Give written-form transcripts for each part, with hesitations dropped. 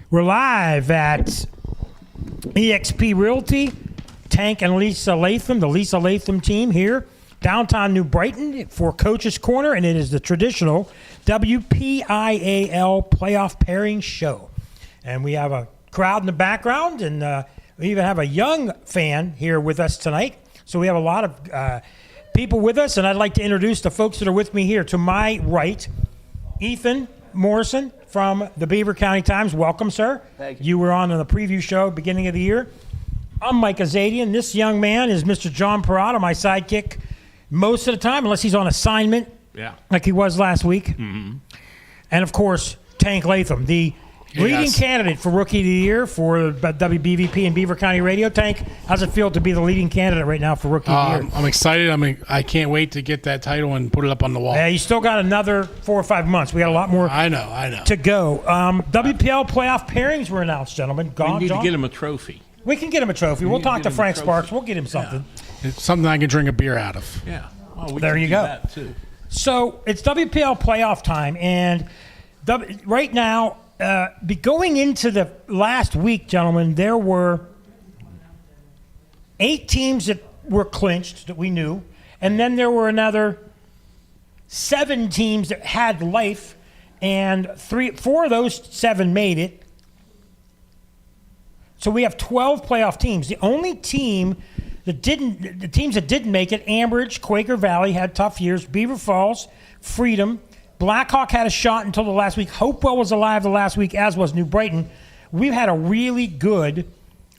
We're live at EXP Realty. Tank and Lisa Lathom, the Lisa Lathom team here, downtown New Brighton for Coach's Corner, and it is the traditional WPIAL playoff pairing show. And we have a crowd in the background, and we even have a young fan here with us tonight. So we have a lot of people with us, and I'd like to introduce the folks that are with me here. To my right, Ethan Morrison from the Beaver County Times. Welcome, sir. Thank you. You were on the preview show beginning of the year. I'm Mike Azadian. This young man is Mr. John Parada, my sidekick most of the time, unless he's on assignment like he was last week. Mm-hmm. And, of course, Tank Lathom, the leading candidate for Rookie of the Year for WBVP and Beaver County Radio. Tank, how's it feel to be the leading candidate right now for Rookie of the Year? I'm excited. I can't wait to get that title and put it up on the wall. Yeah, you still got another 4 or 5 months. We got a lot more to go. WPL playoff pairings were announced, gentlemen. We need to get him a trophy. We can get him a trophy. We'll talk to Frank Sparks. We'll get him something. Yeah. It's something I can drink a beer out of. Yeah. Well, there you go. That too. So it's WPL playoff time, and right now, going into the last week, gentlemen, there were 8 teams that were clinched that we knew, and then there were another 7 teams that had life, and 4 of those 7 made it. So we have 12 playoff teams. The only team that didn't, the teams that didn't make it, Ambridge, Quaker Valley had tough years, Beaver Falls, Freedom, Blackhawk had a shot until the last week. Hopewell was alive the last week, as was New Brighton. We've had a really good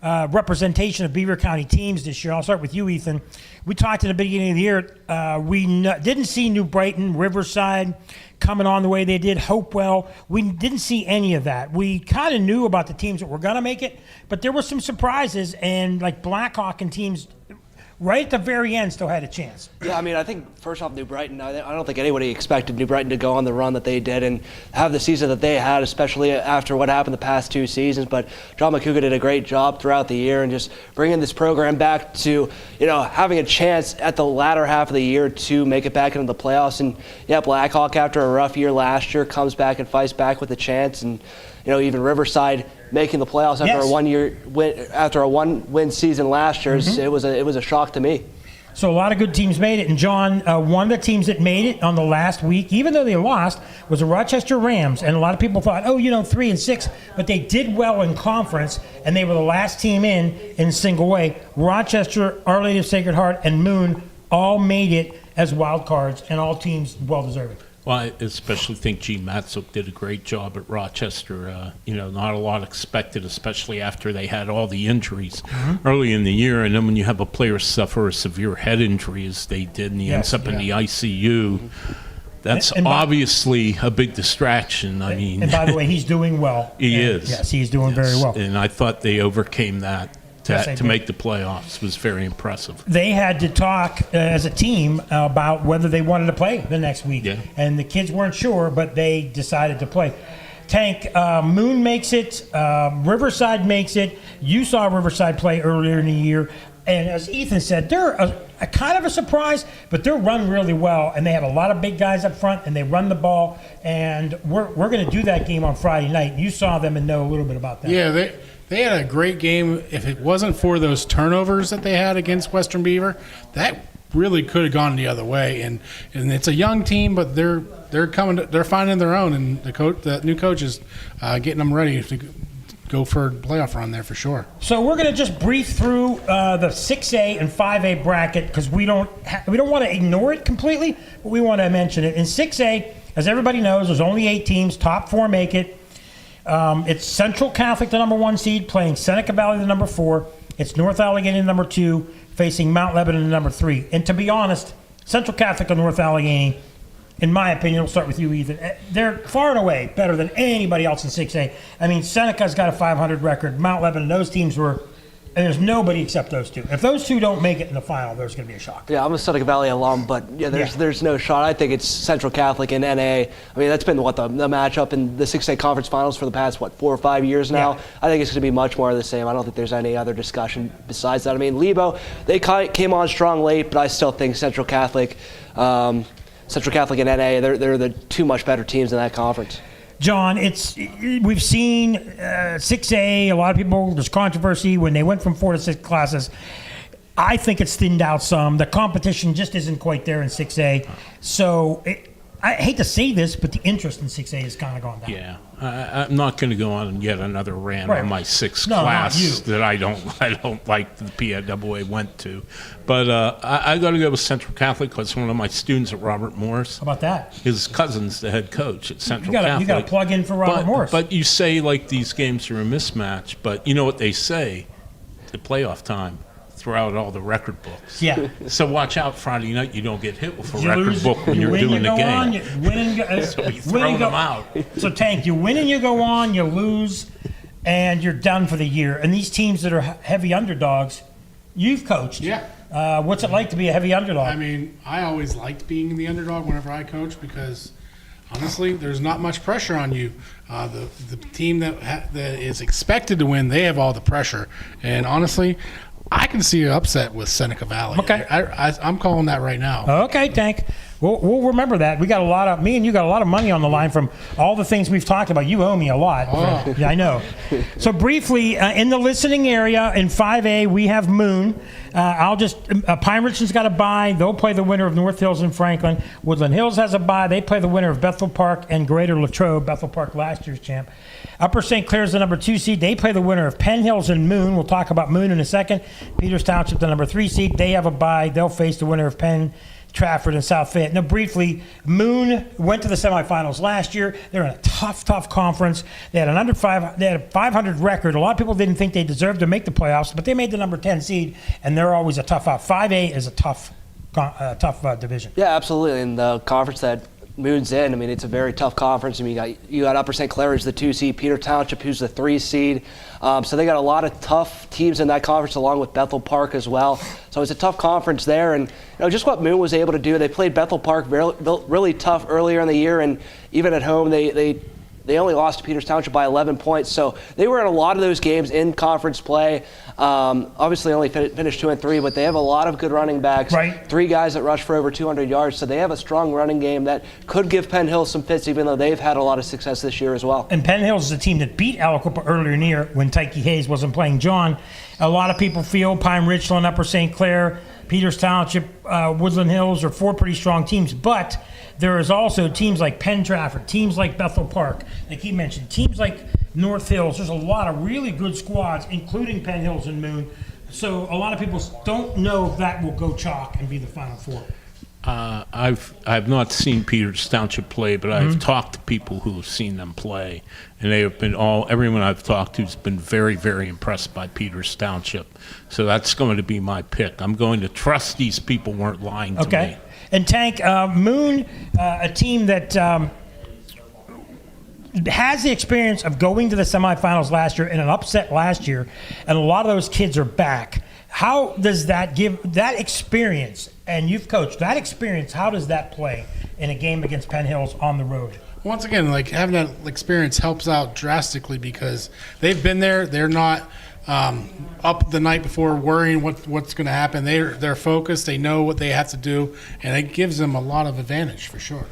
representation of Beaver County teams this year. I'll start with you, Ethan. We talked at the beginning of the year. We didn't see New Brighton, Riverside coming on the way they did, Hopewell. We didn't see any of that. We kind of knew about the teams that were going to make it, but there were some surprises, and like Blackhawk and teams right at the very end still had a chance. Yeah, I mean, I think first off, New Brighton, I don't think anybody expected New Brighton to go on the run that they did and have the season that they had, especially after what happened the past 2 seasons. But John McCouga did a great job throughout the year and just bringing this program back to, having a chance at the latter half of the year to make it back into the playoffs. And yeah, Blackhawk, after a rough year last year, comes back and fights back with a chance. And even Riverside making the playoffs after a one-win season last year, it was a shock to me. So a lot of good teams made it, and John, one of the teams that made it on the last week, even though they lost, was the Rochester Rams, and a lot of people thought, 3-6, but they did well in conference, and they were the last team in single way. Rochester, Our Lady of Sacred Heart, and Moon all made it as wild cards, and all teams well-deserving. Well, I especially think G. Matzuk did a great job at Rochester. Not a lot expected, especially after they had all the injuries early in the year. And then when you have a player suffer a severe head injury, as they did, and he ends up in the ICU, that's obviously a big distraction. And by the way, he's doing well. He is. Yes, he's doing very well. And I thought they overcame that. To make the playoffs was very impressive. They had to talk as a team about whether they wanted to play the next week. Yeah. And the kids weren't sure, but they decided to play. Tank, Moon makes it. Riverside makes it. You saw Riverside play earlier in the year. And as Ethan said, they're a kind of a surprise, but they're run really well. And they have a lot of big guys up front, and they run the ball. And we're going to do that game on Friday night. You saw them and know a little bit about that. Yeah, They had a great game. If it wasn't for those turnovers that they had against Western Beaver, that really could have gone the other way. And it's a young team, but they're finding their own, and the new coach is getting them ready to go for a playoff run there for sure. So we're going to just brief through the 6A and 5A bracket because we don't want to ignore it completely, but we want to mention it. In 6A, as everybody knows, there's only 8 teams. Top 4 make it. It's Central Catholic, the number 1 seed, playing Seneca Valley, the number 4. It's North Allegheny, the number 2, facing Mount Lebanon, the number 3. And to be honest, Central Catholic and North Allegheny, in my opinion, we'll start with you, Ethan, they're far and away better than anybody else in 6A. I mean, Seneca's got a 500 record. Mount Lebanon, those teams were And there's nobody except those two. If those two don't make it in the final, there's going to be a shock. Yeah, I'm a Seneca Valley alum, but there's no shot. I think it's Central Catholic and NA. I mean, that's been the matchup in the 6A conference finals for the past, 4 or 5 years now. Yeah. I think it's going to be much more of the same. I don't think there's any other discussion besides that. I mean, Lebo, they came on strong late, but I still think Central Catholic and NA, they're the two much better teams in that conference. John, we've seen 6A. A lot of people, there's controversy when they went from 4 to 6 classes. I think it's thinned out some. The competition just isn't quite there in 6A. So I hate to say this, but the interest in 6A has kind of gone down. Yeah, I'm not going to go on yet another rant Right. on my sixth No, not class you. that I don't like the PIAA went to, but I got to go with Central Catholic because one of my students at Robert Morris, How about that? his cousin's the head coach at Central You Catholic. got to plug in for Robert Morris. But you say like these games are a mismatch, but you know what they say, the playoff time. Throw out all the record books. Yeah. So watch out Friday night. You don't get hit with a You record lose- book when you you're win, doing you the go on, game. you win and go, So you win throw and them go- out. So Tank, you win and you go on, you lose, and you're done for the year. And these teams that are heavy underdogs, you've coached. Yeah. What's it like to be a heavy underdog? I mean, I always liked being the underdog whenever I coach because honestly, there's not much pressure on you. The team that is expected to win, they have all the pressure. And honestly, I can see an upset with Seneca Valley. Okay. I'm calling that right now. Okay, Tank. We'll remember that. We got me and you got a lot of money on the line from all the things we've talked about. You owe me a lot. Oh. Yeah, I know. So briefly, in the listening area in 5A, we have Moon. Pine Richland's got a bye. They'll play the winner of North Hills and Franklin. Woodland Hills has a bye. They play the winner of Bethel Park and Greater Latrobe. Bethel Park last year's champ. Upper St. Clair's the number 2 seed. They play the winner of Penn Hills and Moon. We'll talk about Moon in a second. Peters Township, the number 3 seed. They have a bye. They'll face the winner of Penn, Trafford, and South Fayette. Now, briefly, Moon went to the semifinals last year. They're in a tough conference. They had a 500 record. A lot of people didn't think they deserved to make the playoffs, but they made the number 10 seed, and they're always a tough out. 5A is a tough division. Yeah, absolutely. And the conference that Moon's in, I mean, it's a very tough conference. I mean, you got Upper St. Clair, who's the 2 seed, Peter Township, who's the 3 seed. So they got a lot of tough teams in that conference, along with Bethel Park as well. So it's a tough conference there. And just what Moon was able to do, they played Bethel Park really tough earlier in the year, and even at home, they only lost to Peters Township by 11 points. So they were in a lot of those games in conference play. Obviously only finished 2-3, but they have a lot of good running backs. Right. 3 guys that rush for over 200 yards. So they have a strong running game that could give Penn Hills some fits, even though they've had a lot of success this year as well. And Penn Hills is a team that beat Aliquippa earlier in the year when Tyke Hayes wasn't playing. John, a lot of people feel Pine Richland, Upper St. Clair, Peters Township, Woodland Hills are 4 pretty strong teams, but there is also teams like Penn Trafford, teams like Bethel Park, like he mentioned, teams like North Hills. There's a lot of really good squads, including Penn Hills and Moon. So a lot of people don't know if that will go chalk and be the Final Four. I've not seen Peters Township play, but I've talked to people who have seen them play, and they have been everyone I've talked to has been very, very impressed by Peters Township. So that's going to be my pick. I'm going to trust these people weren't lying to me. And Tank, Moon, a team that has the experience of going to the semifinals last year and an upset last year, and a lot of those kids are back. How does that give that experience, and you've coached that experience, how does that play in a game against Penn Hills on the road? Once again, like having that experience helps out drastically because they've been there. They're not up the night before worrying what's going to happen. They're focused. They know what they have to do, and it gives them a lot of advantage for sure.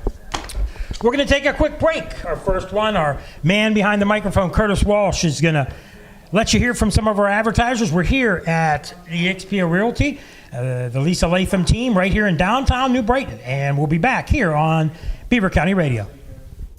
We're going to take a quick break. Our first one, our man behind the microphone, Curtis Walsh, is going to let you hear from some of our advertisers. We're here at the XPO Realty, the Lisa Lathom team, right here in downtown New Brighton, and we'll be back here on Beaver County Radio.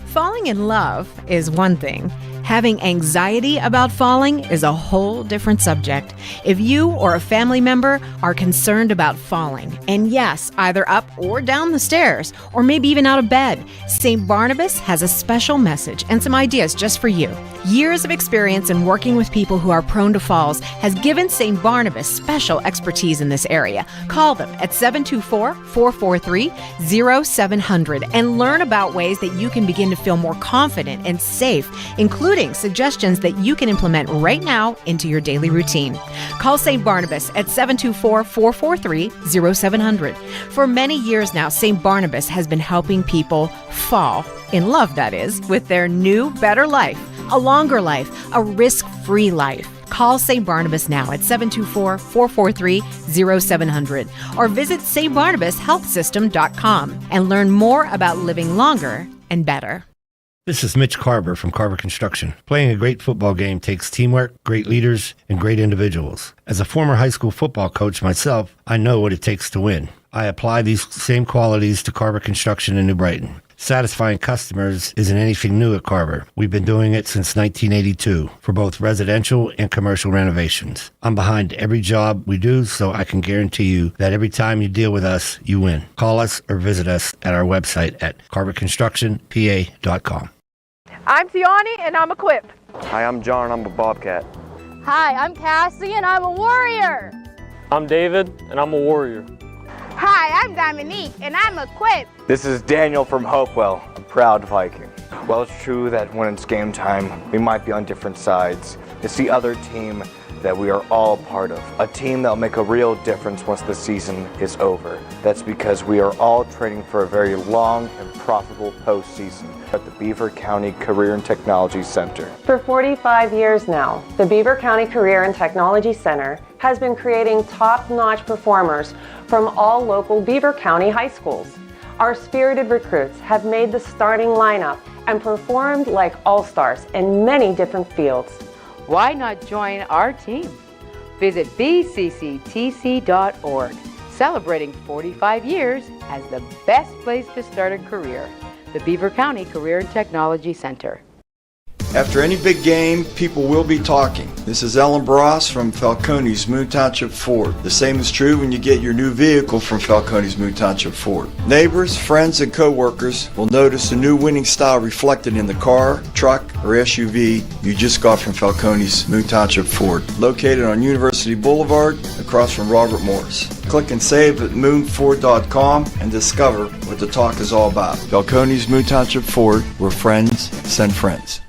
Falling in love is one thing. Having anxiety about falling is a whole different subject. If you or a family member are concerned about falling, and yes, either up or down the stairs, or maybe even out of bed, St. Barnabas has a special message and some ideas just for you. Years of experience in working with people who are prone to falls has given St. Barnabas special expertise in this area. Call them at 724-443-0700 and learn about ways that you can begin to feel more confident and safe, including suggestions that you can implement right now into your daily routine. Call St. Barnabas at 724-443-0700. For many years now, St. Barnabas has been helping people fall, in love that is, with their new, better life, a longer life, a risk-free life. Call St. Barnabas now at 724-443-0700 or visit stbarnabashealthsystem.com and learn more about living longer and better. This is Mitch Carver from Carver Construction. Playing a great football game takes teamwork, great leaders, and great individuals. As a former high school football coach myself, I know what it takes to win. I apply these same qualities to Carver Construction in New Brighton. Satisfying customers isn't anything new at Carver. We've been doing it since 1982 for both residential and commercial renovations. I'm behind every job we do, so I can guarantee you that every time you deal with us, you win. Call us or visit us at our website at carverconstructionpa.com. I'm Tiani, and I'm equipped. Hi, I'm John, and I'm a Bobcat. Hi, I'm Cassie, and I'm a warrior. I'm David, and I'm a warrior. Hi, I'm Dominique, and I'm equipped. This is Daniel from Hopewell, a proud Viking. Well, it's true that when it's game time, we might be on different sides. It's the other team that we are all part of. A team that will make a real difference once the season is over. That's because we are all training for a very long and profitable postseason at the Beaver County Career and Technology Center. For 45 years now, the Beaver County Career and Technology Center has been creating top-notch performers from all local Beaver County high schools. Our spirited recruits have made the starting lineup and performed like all-stars in many different fields. Why not join our team? Visit bcctc.org, celebrating 45 years as the best place to start a career. The Beaver County Career and Technology Center. After any big game, people will be talking. This is Ellen Bross from Falcone's Moon Township Ford. The same is true when you get your new vehicle from Falcone's Moon Township Ford. Neighbors, friends, and co-workers will notice the new winning style reflected in the car, truck, or SUV you just got from Falcone's Moon Township Ford. Located on University Boulevard, across from Robert Morris. Click and save at moonford.com and discover what the talk is all about. Falcone's Moon Township Ford, where friends send friends.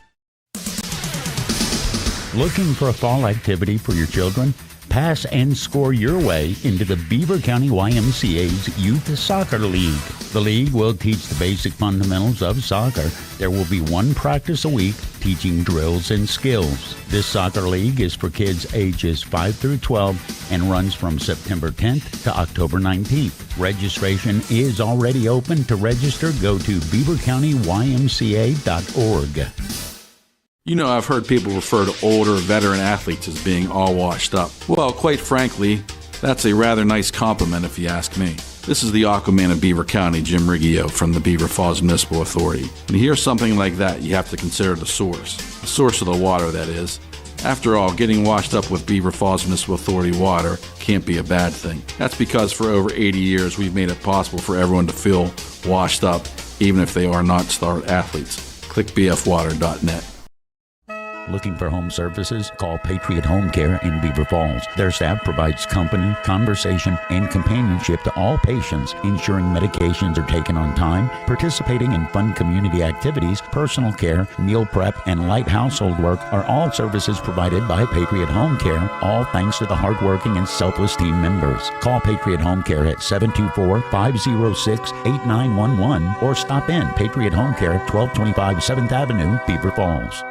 Looking for a fall activity for your children? Pass and score your way into the Beaver County YMCA's Youth Soccer League. The league will teach the basic fundamentals of soccer. There will be one practice a week teaching drills and skills. This soccer league is for kids ages 5 through 12 and runs from September 10th to October 19th. Registration is already open. To register, go to beavercountyymca.org. You know, I've heard people refer to older veteran athletes as being all washed up. Well, quite frankly, that's a rather nice compliment if you ask me. This is the Aquaman of Beaver County, Jim Riggio from the Beaver Falls Municipal Authority. When you hear something like that, you have to consider the source of the water, that is. After all, getting washed up with Beaver Falls Municipal Authority water can't be a bad thing. That's because for over 80 years, we've made it possible for everyone to feel washed up, even if they are not star athletes. Click bfwater.net. Looking for home services? Call Patriot Home Care in Beaver Falls. Their staff provides company, conversation, and companionship to all patients, ensuring medications are taken on time, participating in fun community activities, personal care, meal prep, and light household work are all services provided by Patriot Home Care, all thanks to the hardworking and selfless team members. Call Patriot Home Care at 724-506-8911 or stop in Patriot Home Care, 1225 7th Avenue, Beaver Falls.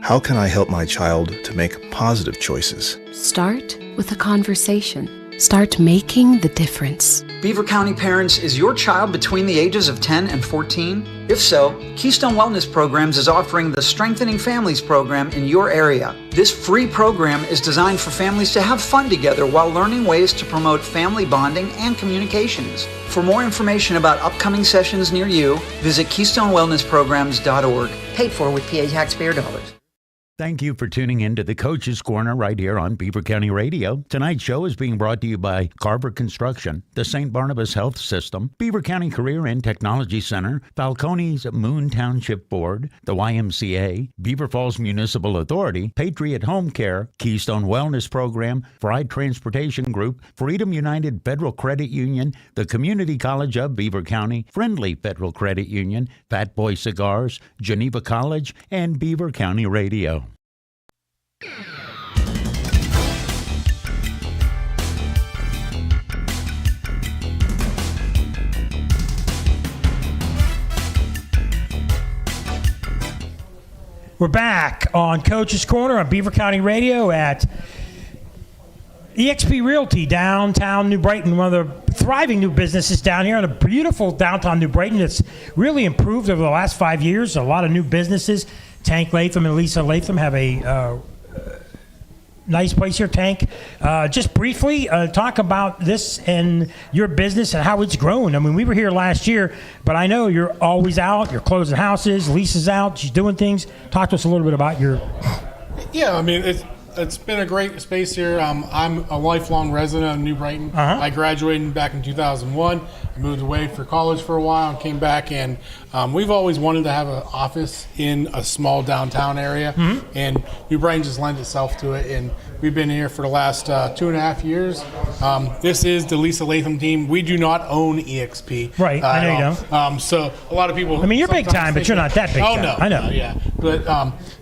How can I help my child to make positive choices? Start with a conversation. Start making the difference. Beaver County Parents, is your child between the ages of 10 and 14? If so, Keystone Wellness Programs is offering the Strengthening Families program in your area. This free program is designed for families to have fun together while learning ways to promote family bonding and communications. For more information about upcoming sessions near you, visit KeystoneWellnessPrograms.org. Paid for with PA taxpayer dollars. Thank you for tuning in to the Coach's Corner right here on Beaver County Radio. Tonight's show is being brought to you by Carver Construction, the St. Barnabas Health System, Beaver County Career and Technology Center, Falcone's Moon Township Board, the YMCA, Beaver Falls Municipal Authority, Patriot Home Care, Keystone Wellness Program, Fried Transportation Group, Freedom United Federal Credit Union, the Community College of Beaver County, Friendly Federal Credit Union, Fat Boy Cigars, Geneva College, and Beaver County Radio. We're back on Coach's Corner on Beaver County Radio at eXp Realty, downtown New Brighton, one of the thriving new businesses down here in a beautiful downtown New Brighton. It's really improved over the last 5 years. A lot of new businesses. Tank Lathom and Lisa Lathom have a nice place here. Tank, just briefly talk about this and your business and how it's grown. I mean, we were here last year, but I know you're always out. You're closing houses. Lisa's out. She's doing things. Talk to us a little bit about your... Yeah, I mean, it's been a great space here. I'm a lifelong resident of New Brighton. I graduated back in 2001. I moved away for college for a while and came back, and we've always wanted to have an office in a small downtown area, and New Brighton just lends itself to it, and we've been here for the last 2.5 years. This is the Lisa Lathom team. We do not own EXP. Right, I know you don't. So a lot of people... I mean, you're big time, but you're not that big time. No. I know. Yeah, but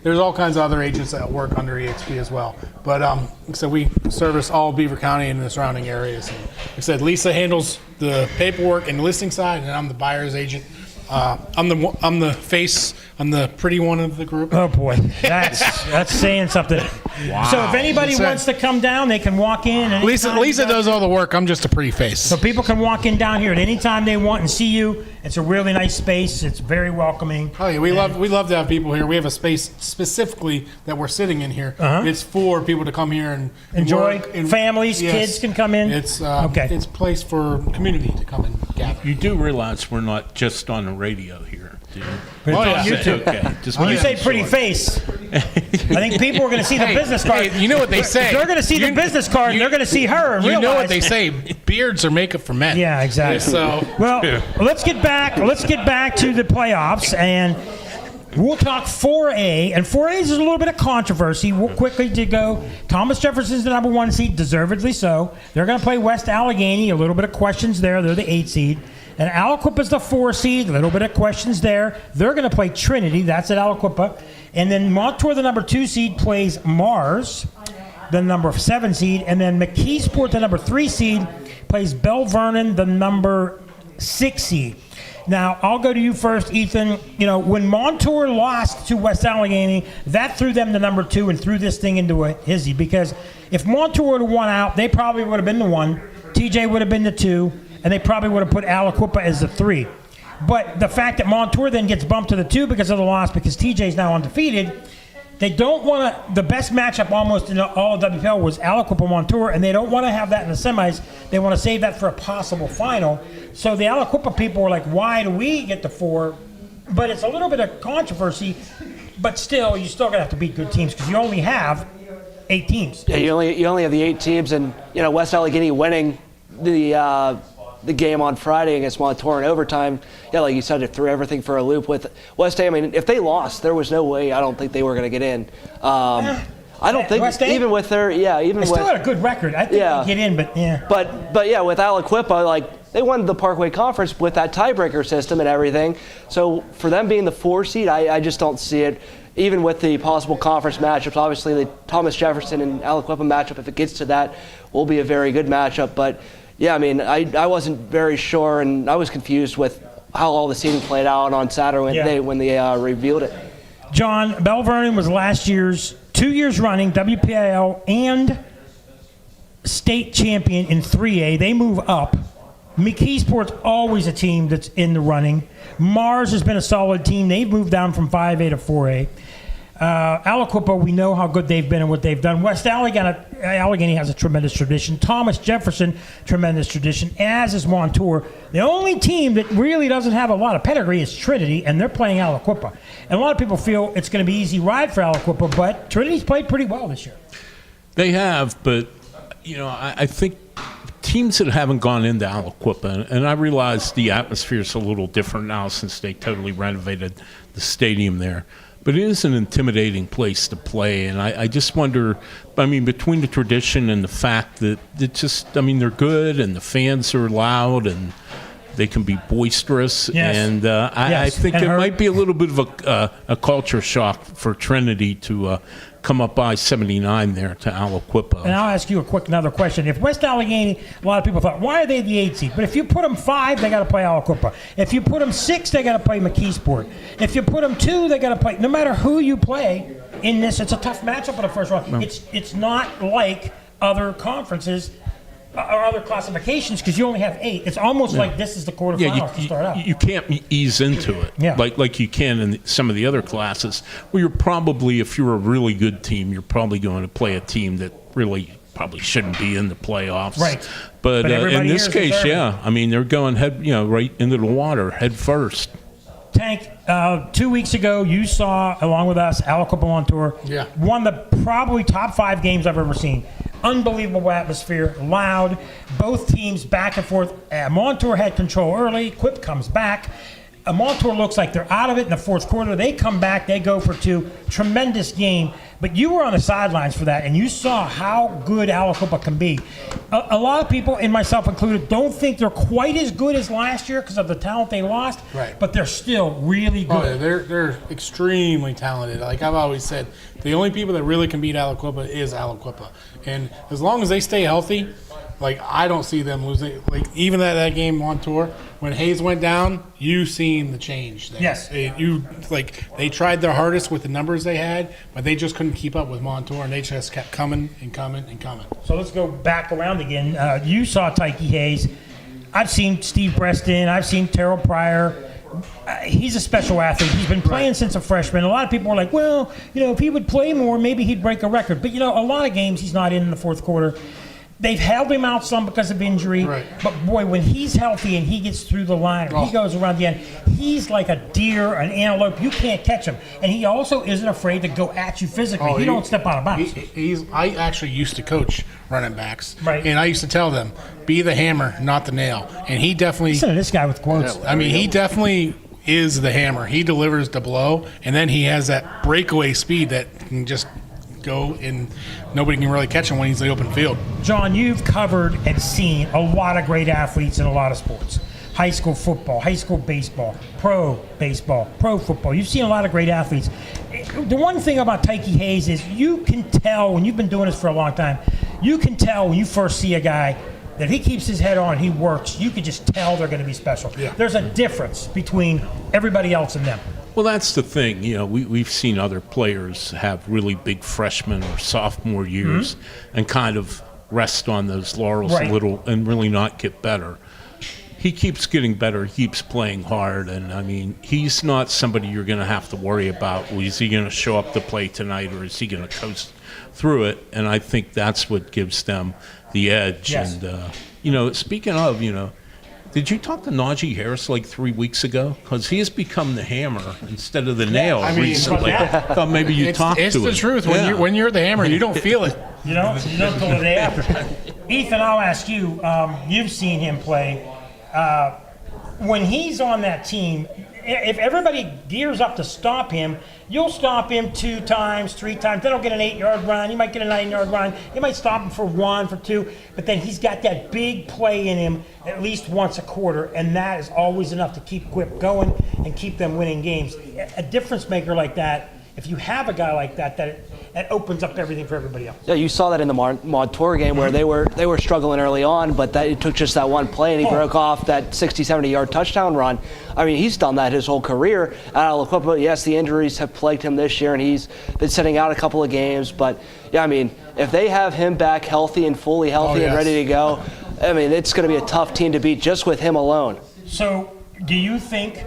there's all kinds of other agents that work under EXP as well. But so we service all Beaver County and the surrounding areas. And like I said, Lisa handles the paperwork and the listing side, and I'm the buyer's agent. I'm the face. I'm the pretty one of the group. Oh boy, that's saying something. Wow. So if anybody wants to come down, they can walk in. And Lisa does all the work. I'm just a pretty face. So people can walk in down here at any time they want and see you. It's a really nice space. It's very welcoming. Oh yeah, we love to have people here. We have a space specifically that we're sitting in here. It's for people to come here and enjoy. Work and, families, kids can come in. It's It's a place for community to come and gather. You do realize we're not just on the radio here, do you? Oh, yeah. Okay. Just when you say pretty face, I think people are going to see the business card. Hey, you know what they say. If they're going to see the business card, they're going to see her. You know what they say. Beards are makeup for men. Yeah, exactly. So well, let's get back to the playoffs, and we'll talk 4A. And 4A is a little bit of controversy. We'll quickly to go. Thomas Jefferson's the number 1 seed, deservedly so. They're going to play West Allegheny. A little bit of questions there. They're the 8 seed. And Aliquippa's the 4 seed. A little bit of questions there. They're going to play Trinity. That's at Aliquippa. And then Montour, the number 2 seed, plays Mars, the number 7 seed. And then McKeesport, the number 3 seed, plays Bell Vernon, the number 6 seed. Now, I'll go to you first, Ethan. You know, when Montour lost to West Allegheny, that threw them to number 2 and threw this thing into a hizzy. Because if Montour would have won out, they probably would have been the 1. TJ would have been the 2. And they probably would have put Aliquippa as the 3. But the fact that Montour then gets bumped to the 2 because of the loss, because TJ's now undefeated, they don't want to. The best matchup almost in all of WPL was Aliquippa-Montour, and they don't want to have that in the semis. They want to save that for a possible final. So the Aliquippa people were like, why do we get the 4? But it's a little bit of controversy. But still, you're still going to have to beat good teams because you only have 8 teams. Yeah, you only have the 8 teams, and West Allegheny winning the game on Friday against Montour in overtime, like you said, it threw everything for a loop with West A. I mean, if they lost, there was no way. I don't think they were going to get in. I don't think West A? even with their they still had a good record. I think they get in, but yeah. But yeah, with Aliquippa, they won the Parkway Conference with that tiebreaker system and everything. So for them being the 4 seed, I just don't see it. Even with the possible conference matchups, obviously the Thomas Jefferson and Aliquippa matchup, if it gets to that, will be a very good matchup. But yeah, I mean, I wasn't very sure, and I was confused with how all the seeding played out on Saturday when they revealed it. John, Bell Vernon was last year's 2 years running WPIL and state champion in 3A. They move up. McKeesport's always a team that's in the running. Mars has been a solid team. They've moved down from 5A to 4A. Aliquippa, we know how good they've been and what they've done. West Allegheny has a tremendous tradition. Thomas Jefferson, tremendous tradition, as is Montour. The only team that really doesn't have a lot of pedigree is Trinity, and they're playing Aliquippa. And a lot of people feel it's going to be easy ride for Aliquippa, but Trinity's played pretty well this year. They have, but, I think teams that haven't gone into Aliquippa, and I realize the atmosphere is a little different now since they totally renovated the stadium there. But it is an intimidating place to play, and I just wonder, between the tradition and the fact that they're good and the fans are loud and they can be boisterous, and I think it might be a little bit of a culture shock for Trinity to come up by 79 there to Aliquippa. And I'll ask you another question. If West Allegheny, a lot of people thought, why are they the 8 seed? But if you put them 5, they got to play Aliquippa. If you put them 6, they got to play McKeesport. If you put them 2, they got to play. No matter who you play in this, it's a tough matchup in the first round. No. It's not like other conferences. other classifications because you only have 8. It's almost like this is the quarterfinals to start out. You can't ease into it like you can in some of the other classes. Well, you're probably, if you're a really good team, you're probably going to play a team that really probably shouldn't be in the playoffs. Right. But in this case, I mean, they're going right into the water, head first. Tank, 2 weeks ago, you saw, along with us, Aliquippa Montour. Yeah. One of the probably top 5 games I've ever seen. Unbelievable atmosphere, loud, both teams back and forth. Montour had control early. Quip comes back. Montour looks like they're out of it in the fourth quarter. They come back. They go for 2. Tremendous game. But you were on the sidelines for that, and you saw how good Aliquippa can be. A lot of people, and myself included, don't think they're quite as good as last year because of the talent they lost. Right. But they're still really good. Oh, yeah, they're extremely talented. Like I've always said, the only people that really can beat Aliquippa is Aliquippa. And as long as they stay healthy, like I don't see them losing. Like even that game on tour, when Hayes went down, you seen the change there. Yes. They tried their hardest with the numbers they had, but they just couldn't keep up with Montour, and they just kept coming and coming and coming. So let's go back around again. You saw Tyke Hayes. I've seen Steve Breston. I've seen Terrell Pryor. He's a special athlete. He's been playing since a freshman. A lot of people are like, well, if he would play more, maybe he'd break a record. But, a lot of games he's not in the fourth quarter. They've held him out some because of injury. Right. But, boy, when he's healthy and he gets through the line or he goes around the end, he's like a deer, an antelope. You can't catch him. And he also isn't afraid to go at you physically. He don't step out of bounds. I actually used to coach running backs. Right. And I used to tell them, be the hammer, not the nail. And he definitely... Listen to this guy with quotes. I mean, he definitely is the hammer. He delivers the blow, and then he has that breakaway speed that can just go and nobody can really catch him when he's in the open field. John, you've covered and seen a lot of great athletes in a lot of sports. High school football, high school baseball, pro football. You've seen a lot of great athletes. The one thing about Tyke Hayes is you can tell, when you've been doing this for a long time, you can tell when you first see a guy that if he keeps his head on and he works, you can just tell they're going to be special. Yeah. There's a difference between everybody else and them. Well, that's the thing. We've seen other players have really big freshman or sophomore years and kind of rest on those laurels a little and really not get better. He keeps getting better. He keeps playing hard. And, I mean, he's not somebody you're going to have to worry about. Well, is he going to show up to play tonight or is he going to coast through it? And I think that's what gives them the edge. Yes. And, speaking of, did you talk to Najee Harris like 3 weeks ago? Because he has become the hammer instead of the nail recently. I thought maybe you talked to him. It's the truth. When you're the hammer, you don't feel it. You don't until the day after. Ethan, I'll ask you. You've seen him play. When he's on that team, if everybody gears up to stop him, you'll stop him 2 times, 3 times. Then he'll get an 8-yard run. You might get a 9-yard run. You might stop him for 1, for 2. But then he's got that big play in him at least once a quarter, and that is always enough to keep Quip going and keep them winning games. A difference maker like that, if you have a guy like that, that opens up everything for everybody else. Yeah, you saw that in the Montour game where they were struggling early on, but it took just that one play and he broke off that 60, 70-yard touchdown run. I mean, he's done that his whole career at Aliquippa. Yes, the injuries have plagued him this year, and he's been sitting out a couple of games. But, yeah, I mean, if they have him back healthy and fully healthy and ready to go, I mean, it's going to be a tough team to beat just with him alone. So do you think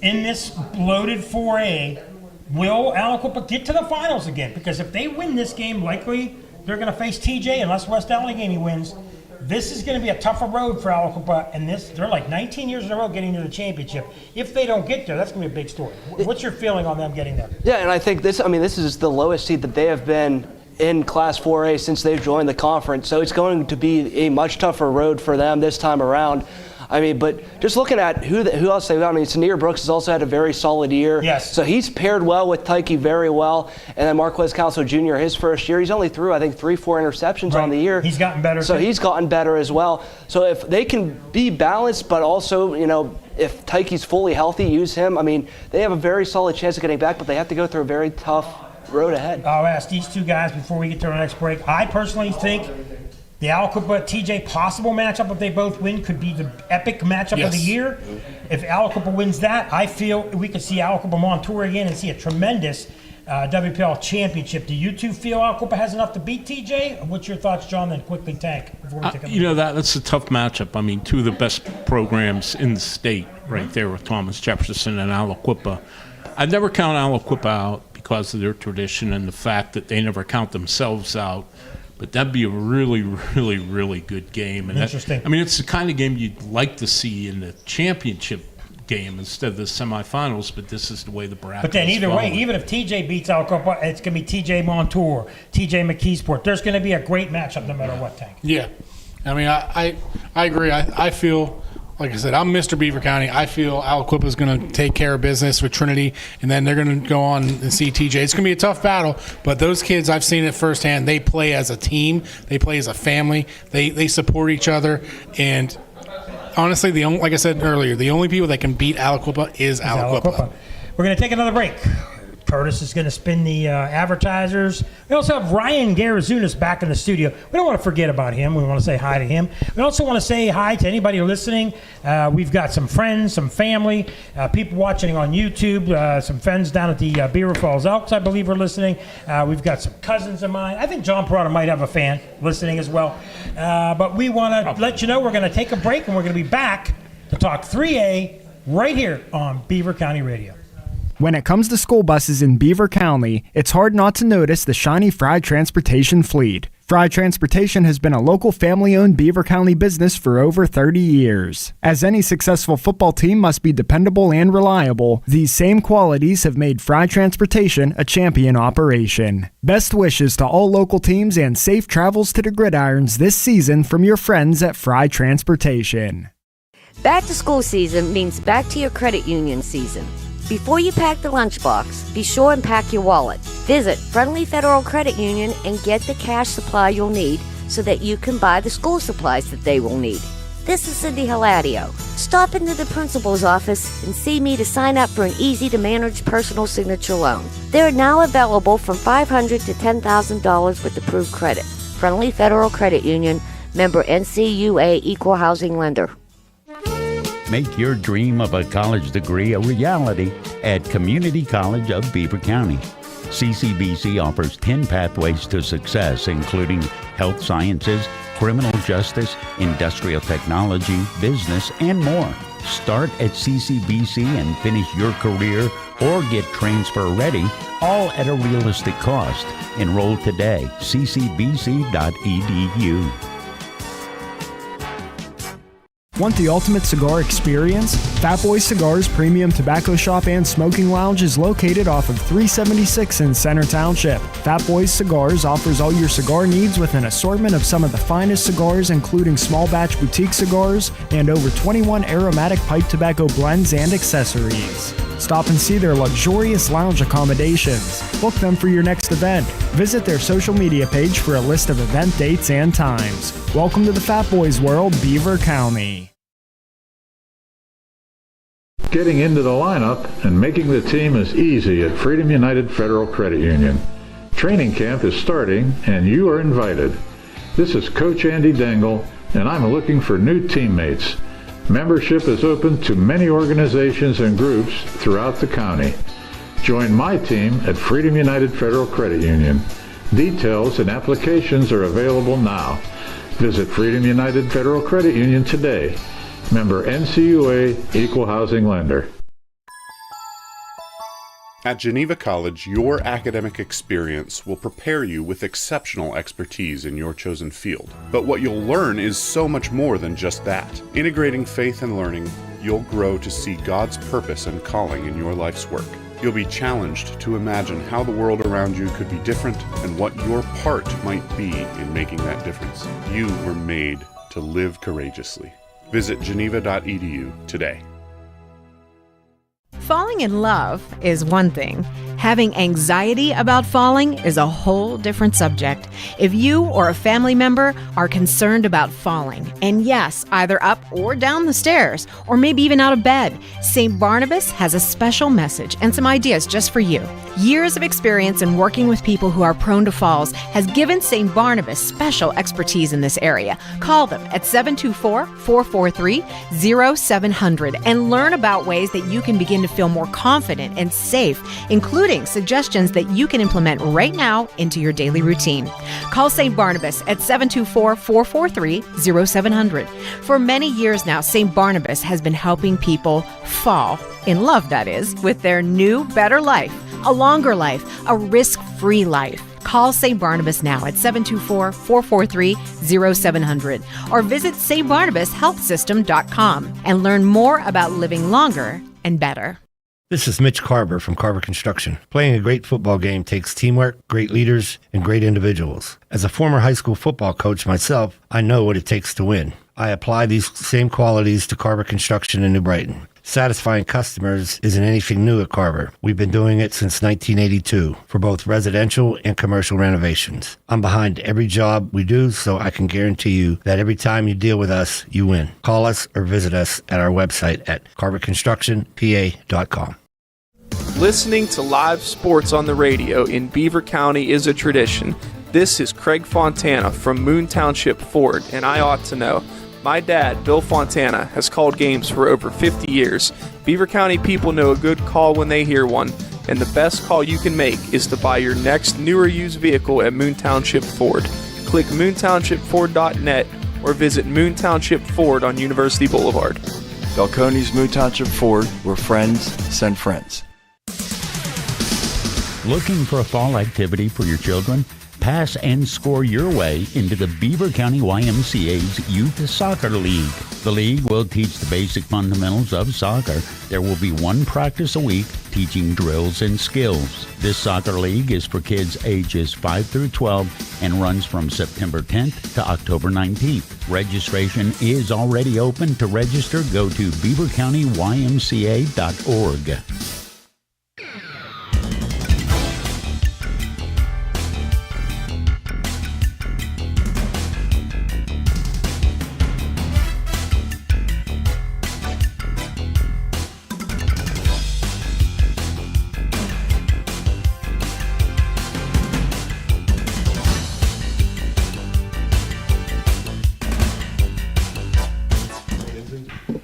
in this loaded 4A, will Aliquippa get to the finals again? Because if they win this game, likely they're going to face TJ unless West Allegheny wins. This is going to be a tougher road for Aliquippa, and they're like 19 years in a row getting to the championship. If they don't get there, that's going to be a big story. What's your feeling on them getting there? Yeah, and I think this is the lowest seed that they have been in Class 4A since they've joined the conference. So it's going to be a much tougher road for them this time around. I mean, but just looking at who else they've got, I mean, Senior Brooks has also had a very solid year. Yes. So he's paired well with Tyke very well. And then Marquez Council Jr., his first year, he's only threw, I think, 3-4 interceptions on the year. He's gotten better. So he's gotten better as well. So if they can be balanced, but also, if Tyke's fully healthy, use him, I mean, they have a very solid chance of getting back, but they have to go through a very tough road ahead. I'll ask these two guys before we get to our next break. I personally think the Aliquippa TJ possible matchup, if they both win, could be the epic matchup of the year. If Aliquippa wins that, I feel we could see Aliquippa Montour again and see a tremendous WPL championship. Do you two feel Aliquippa has enough to beat TJ? What's your thoughts, John? Then quickly, Tank. Before we take a that's a tough matchup. I mean, two of the best programs in the state right there with Thomas Jefferson and Aliquippa. I'd never count Aliquippa out because of their tradition and the fact that they never count themselves out. But that'd be a really, really, really good game. And interesting. It's the kind of game you'd like to see in the championship game instead of the semifinals, but this is the way the bracket But then is either falling. way, even if TJ beats Aliquippa, it's going to be TJ Montour, TJ McKeesport. There's going to be a great matchup no matter what, Tank. Yeah. I agree. I feel, like I said, I'm Mr. Beaver County. I feel Aliquippa is going to take care of business with Trinity, and then they're going to go on and see TJ. It's going to be a tough battle, but those kids, I've seen it firsthand. They play as a team. They play as a family. They support each other, and honestly, like I said earlier, the only people that can beat Aliquippa is Aliquippa. We're going to take another break. Curtis is going to spin the advertisers. We also have Ryan Garazunas back in the studio. We don't want to forget about him. We want to say hi to him. We also want to say hi to anybody listening. We've got some friends, some family, people watching on YouTube, some friends down at the Beaver Falls Elks, I believe, are listening. We've got some cousins of mine. I think John Perrotta might have a fan listening as well. But we want to let you know we're going to take a break, and we're going to be back to talk 3A right here on Beaver County Radio. When it comes to school buses in Beaver County, it's hard not to notice the shiny Fry Transportation fleet. Fry Transportation has been a local family-owned Beaver County business for over 30 years. As any successful football team must be dependable and reliable, these same qualities have made Fry Transportation a champion operation. Best wishes to all local teams and safe travels to the gridirons this season from your friends at Fry Transportation. Back to school season means back to your credit union season. Before you pack the lunchbox, be sure and pack your wallet. Visit Friendly Federal Credit Union and get the cash supply you'll need so that you can buy the school supplies that they will need. This is Cindy Hilario. Stop into the principal's office and see me to sign up for an easy-to-manage personal signature loan. They're now available from $500 to $10,000 with approved credit. Friendly Federal Credit Union, member NCUA, equal housing lender. Make your dream of a college degree a reality at Community College of Beaver County. CCBC offers 10 pathways to success, including health sciences, criminal justice, industrial technology, business, and more. Start at CCBC and finish your career or get transfer ready, all at a realistic cost. Enroll today, ccbc.edu. Want the ultimate cigar experience? Fat Boy Cigars Premium Tobacco Shop and Smoking Lounge is located off of 376 in Center Township. Fat Boys Cigars offers all your cigar needs with an assortment of some of the finest cigars, including small batch boutique cigars and over 21 aromatic pipe tobacco blends and accessories. Stop and see their luxurious lounge accommodations. Book them for your next event. Visit their social media page for a list of event dates and times. Welcome to the Fat Boys world, Beaver County. Getting into the lineup and making the team is easy at Freedom United Federal Credit Union. Training camp is starting and you are invited. This is Coach Andy Dangle and I'm looking for new teammates. Membership is open to many organizations and groups throughout the county. Join my team at Freedom United Federal Credit Union. Details and applications are available now. Visit Freedom United Federal Credit Union today. Member NCUA, equal housing lender. At Geneva College, your academic experience will prepare you with exceptional expertise in your chosen field. But what you'll learn is so much more than just that. Integrating faith and learning, you'll grow to see God's purpose and calling in your life's work. You'll be challenged to imagine how the world around you could be different and what your part might be in making that difference. You were made to live courageously. Visit geneva.edu today. Falling in love is one thing. Having anxiety about falling is a whole different subject. If you or a family member are concerned about falling, and yes, either up or down the stairs, or maybe even out of bed, St. Barnabas has a special message and some ideas just for you. Years of experience in working with people who are prone to falls has given St. Barnabas special expertise in this area. Call them at 724-443-0700 and learn about ways that you can begin to feel more confident and safe, including including suggestions that you can implement right now into your daily routine. Call St. Barnabas at 724-443-0700. For many years now, St. Barnabas has been helping people fall in love, that is, with their new, better life, a longer life, a risk-free life. Call St. Barnabas now at 724-443-0700 or visit stbarnabashealthsystem.com and learn more about living longer and better. This is Mitch Carver from Carver Construction. Playing a great football game takes teamwork, great leaders, and great individuals. As a former high school football coach myself, I know what it takes to win. I apply these same qualities to Carver Construction in New Brighton. Satisfying customers isn't anything new at Carver. We've been doing it since 1982 for both residential and commercial renovations. I'm behind every job we do, so I can guarantee you that every time you deal with us, you win. Call us or visit us at our website at carverconstructionpa.com. Listening to live sports on the radio in Beaver County is a tradition. This is Craig Fontana from Moon Township Ford, and I ought to know. My dad, Bill Fontana, has called games for over 50 years. Beaver County people know a good call when they hear one, and the best call you can make is to buy your next new or used vehicle at Moon Township Ford. Click moontownshipford.net or visit Moon Township Ford on University Boulevard. Falcone's Moon Township Ford, where friends send friends. Looking for a fall activity for your children? Pass and score your way into the Beaver County YMCA's Youth Soccer League. The league will teach the basic fundamentals of soccer. There will be one practice a week teaching drills and skills. This soccer league is for kids ages 5 through 12 and runs from September 10th to October 19th. Registration is already open. To register, go to beavercountyymca.org.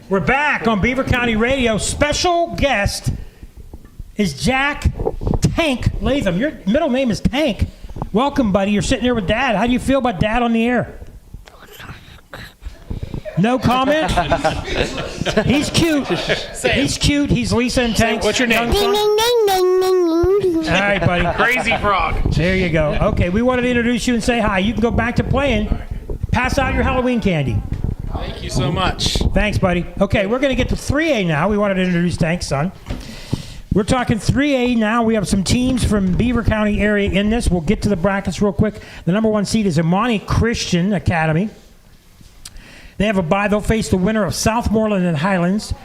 We're back on Beaver County Radio. Special guest is Jack Tank Lathom. Your middle name is Tank. Welcome, buddy. You're sitting here with Dad. How do you feel about Dad on the air? No comment? He's cute. He's cute. He's Lisa and Tank. What's your name? All right, buddy. Crazy frog. There you go. Okay, we wanted to introduce you and say hi. You can go back to playing. Pass out your Halloween candy. Thank you so much. Thanks, buddy. Okay, we're going to get to 3A now. We wanted to introduce Tank's son. We're talking 3A now. We have some teams from Beaver County area in this. We'll get to the brackets real quick. The number 1 seed is Imani Christian Academy. They have a bye. They'll face the winner of Southmoreland and Highlands.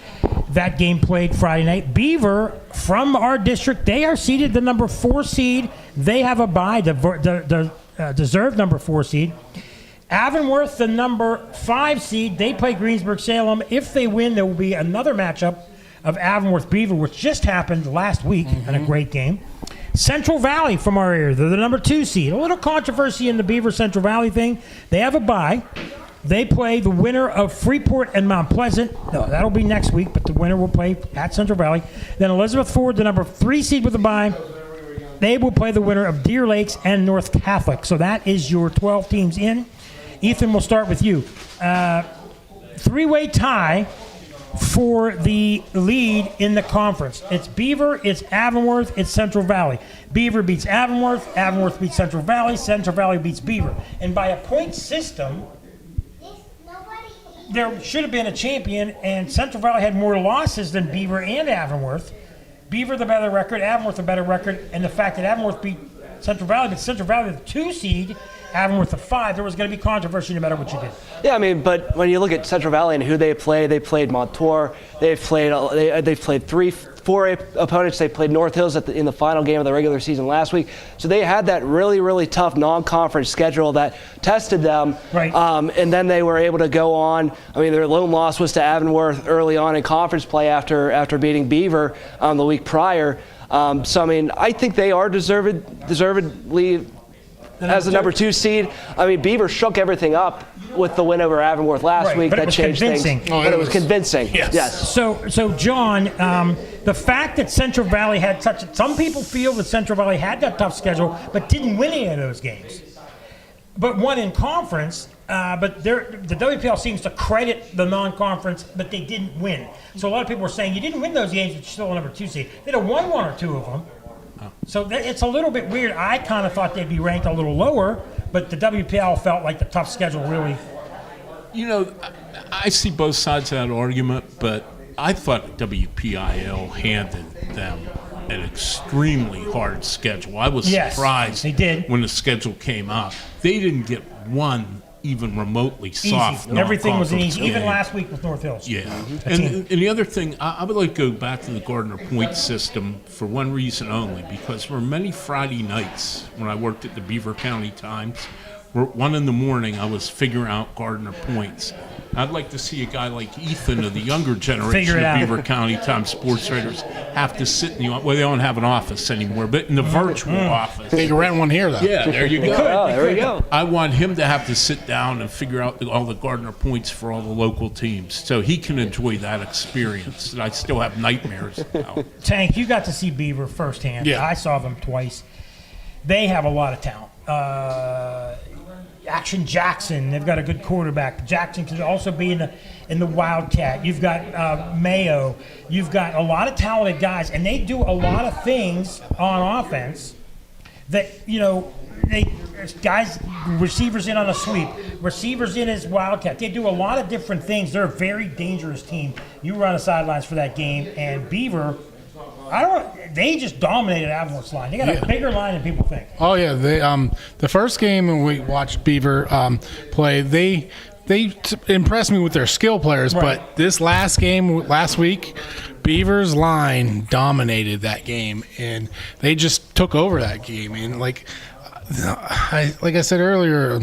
That game played Friday night. Beaver, from our district, they are seeded the number 4 seed. They have a bye, the deserved number 4 seed. Avonworth, the number 5 seed, they play Greensburg-Salem. If they win, there will be another matchup of Avonworth-Beaver, which just happened last week in a great game. Central Valley from our area, they're the number 2 seed. A little controversy in the Beaver-Central Valley thing. They have a bye. They play the winner of Freeport and Mount Pleasant. No, that'll be next week, but the winner will play at Central Valley. Then Elizabeth Ford, the number 3 seed with a bye. They will play the winner of Deer Lakes and North Catholic. So that is your 12 teams in. Ethan, we'll start with you. 3-way tie for the lead in the conference. It's Beaver, it's Avonworth, it's Central Valley. Beaver beats Avonworth, Avonworth beats Central Valley beats Beaver. And by a point system, there should have been a champion, and Central Valley had more losses than Beaver and Avonworth. Beaver the better record, Avonworth the better record, and the fact that Avonworth beat Central Valley, but Central Valley the 2 seed, Avonworth the 5, there was going to be controversy no matter what you did. Yeah, I mean, but when you look at Central Valley and who they played Montour. They've played 4 opponents. They played North Hills in the final game of the regular season last week. So they had that really, really tough non-conference schedule that tested them. Right. And then they were able to go on. I mean, their lone loss was to Avonworth early on in conference play after beating Beaver the week prior. So, I mean, I think they are deservedly as the number 2 seed. I mean, Beaver shook everything up with the win over Avonworth last week. But that it was changed convincing. things. But it was convincing. Yes. So John, the fact that Central Valley had some people feel that Central Valley had that tough schedule, but didn't win any of those games, but won in conference. But the WPL seems to credit the non-conference, but they didn't win. So a lot of people were saying you didn't win those games, but you're still a number 2 seed. They'd have won 1 or 2 of them. So it's a little bit weird. I kind of thought they'd be ranked a little lower, but the WPL felt like the tough schedule really. You know, I see both sides of that argument, but I thought WPIL handed them an extremely hard schedule. I was surprised they did. When the schedule came out. They didn't get one even remotely soft. Easy. Everything was an easy. game. Even last week with North Hills. Yeah. And the other thing, I would like to go back to the Gardner Point system for one reason only, because for many Friday nights when I worked at the Beaver County Times, 1 in the morning, I was figuring out Gardner points. I'd like to see a guy like Ethan of the younger generation of Beaver County Times sports writers have to sit in they don't have an office anymore, but in the virtual office. They can rent one here, though. Yeah, there you go. There we go. I want him to have to sit down and figure out all the Gardner points for all the local teams, so he can enjoy that experience. And I still have nightmares about. Tank, you got to see Beaver firsthand. Yeah. I saw them twice. They have a lot of talent. Action Jackson, they've got a good quarterback. Jackson can also be in the Wildcat. You've got Mayo. You've got a lot of talented guys, and they do a lot of things on offense that, receivers in on a sweep, receivers in as Wildcat. They do a lot of different things. They're a very dangerous team. You were on the sidelines for that game, and Beaver, they just dominated Avonworth's line. They got a bigger line than people think. Oh yeah, they the first game when we watched Beaver play, they impressed me with their skill players. Right. But this last game last week, Beaver's line dominated that game, and they just took over that game. And like I said earlier,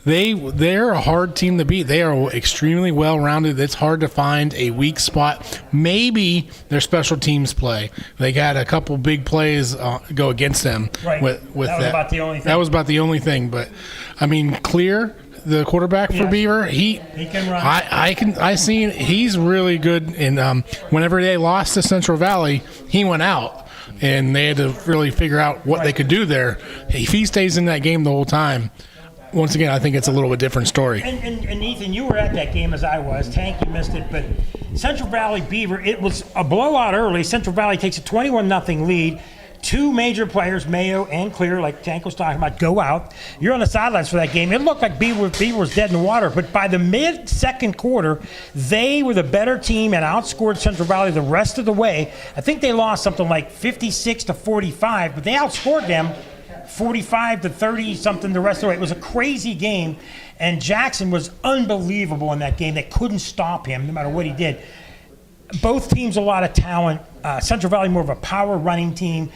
they're a hard team to beat. They are extremely well-rounded. It's hard to find a weak spot. Maybe their special teams play. They got a couple big plays go against them. Right. With that was about the only thing. That was about the only thing. But I mean, Clear, the quarterback for Beaver, he can run. He's really good. And whenever they lost to Central Valley, he went out. And they had to really figure out what they could do there. If he stays in that game the whole time, once again, I think it's a little bit different story. And Ethan, you were at that game as I was. Tank, you missed it. But Central Valley Beaver, it was a blowout early. Central Valley takes a 21-0 lead. 2 major players, Mayo and Clear, like Tank was talking about, go out. You're on the sidelines for that game. It looked like Beaver was dead in the water, but by the mid-second quarter, they were the better team and outscored Central Valley the rest of the way. I think they lost something like 56-45, but they outscored them 45-30-something the rest of the way. It was a crazy game, and Jackson was unbelievable in that game. They couldn't stop him no matter what he did. Both teams a lot of talent. Central Valley more of a power running team.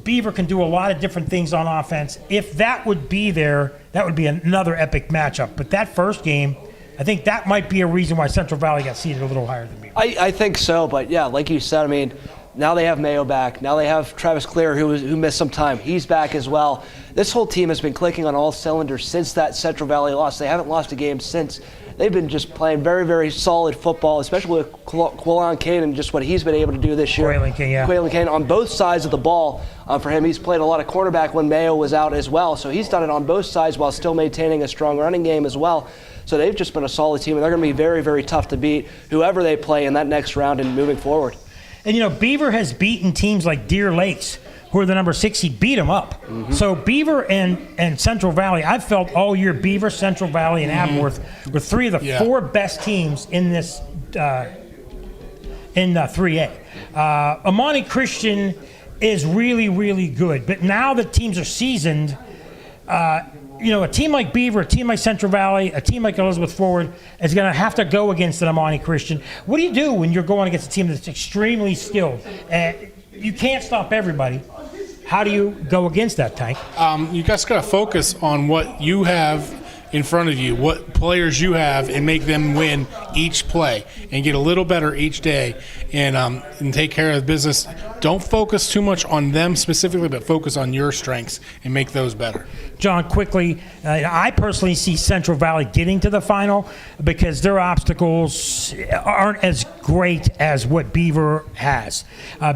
Beaver can do a lot of different things on offense. If that would be there, that would be another epic matchup. But that first game, I think that might be a reason why Central Valley got seeded a little higher than Beaver. I think so, but yeah, like you said, I mean, now they have Mayo back. Now they have Travis Clear, who missed some time. He's back as well. This whole team has been clicking on all cylinders since that Central Valley loss. They haven't lost a game since. They've been just playing very, very solid football, especially with Quillan Kane and just what he's been able to do this year. Quillan Kane on both sides of the ball. For him, he's played a lot of cornerback when Mayo was out as well. So he's done it on both sides while still maintaining a strong running game as well. So they've just been a solid team, and they're going to be very, very tough to beat whoever they play in that next round and moving forward. And, Beaver has beaten teams like Deer Lakes, who are the number 6 seed, beat them up. Mm-hmm. So Beaver and Central Valley, I've felt all year Beaver, Central Valley, and Avonworth were 3 of the 4 best teams in this in 3A. Amani Christian is really, really good. But now that teams are seasoned, a team like Beaver, a team like Central Valley, a team like Elizabeth Forward is going to have to go against an Amani Christian. What do you do when you're going against a team that's extremely skilled? You can't stop everybody. How do you go against that, Tank? You just got to focus on what you have in front of you, what players you have, and make them win each play and get a little better each day and take care of the business. Don't focus too much on them specifically, but focus on your strengths and make those better. John, quickly, I personally see Central Valley getting to the final because their obstacles aren't as great as what Beaver has.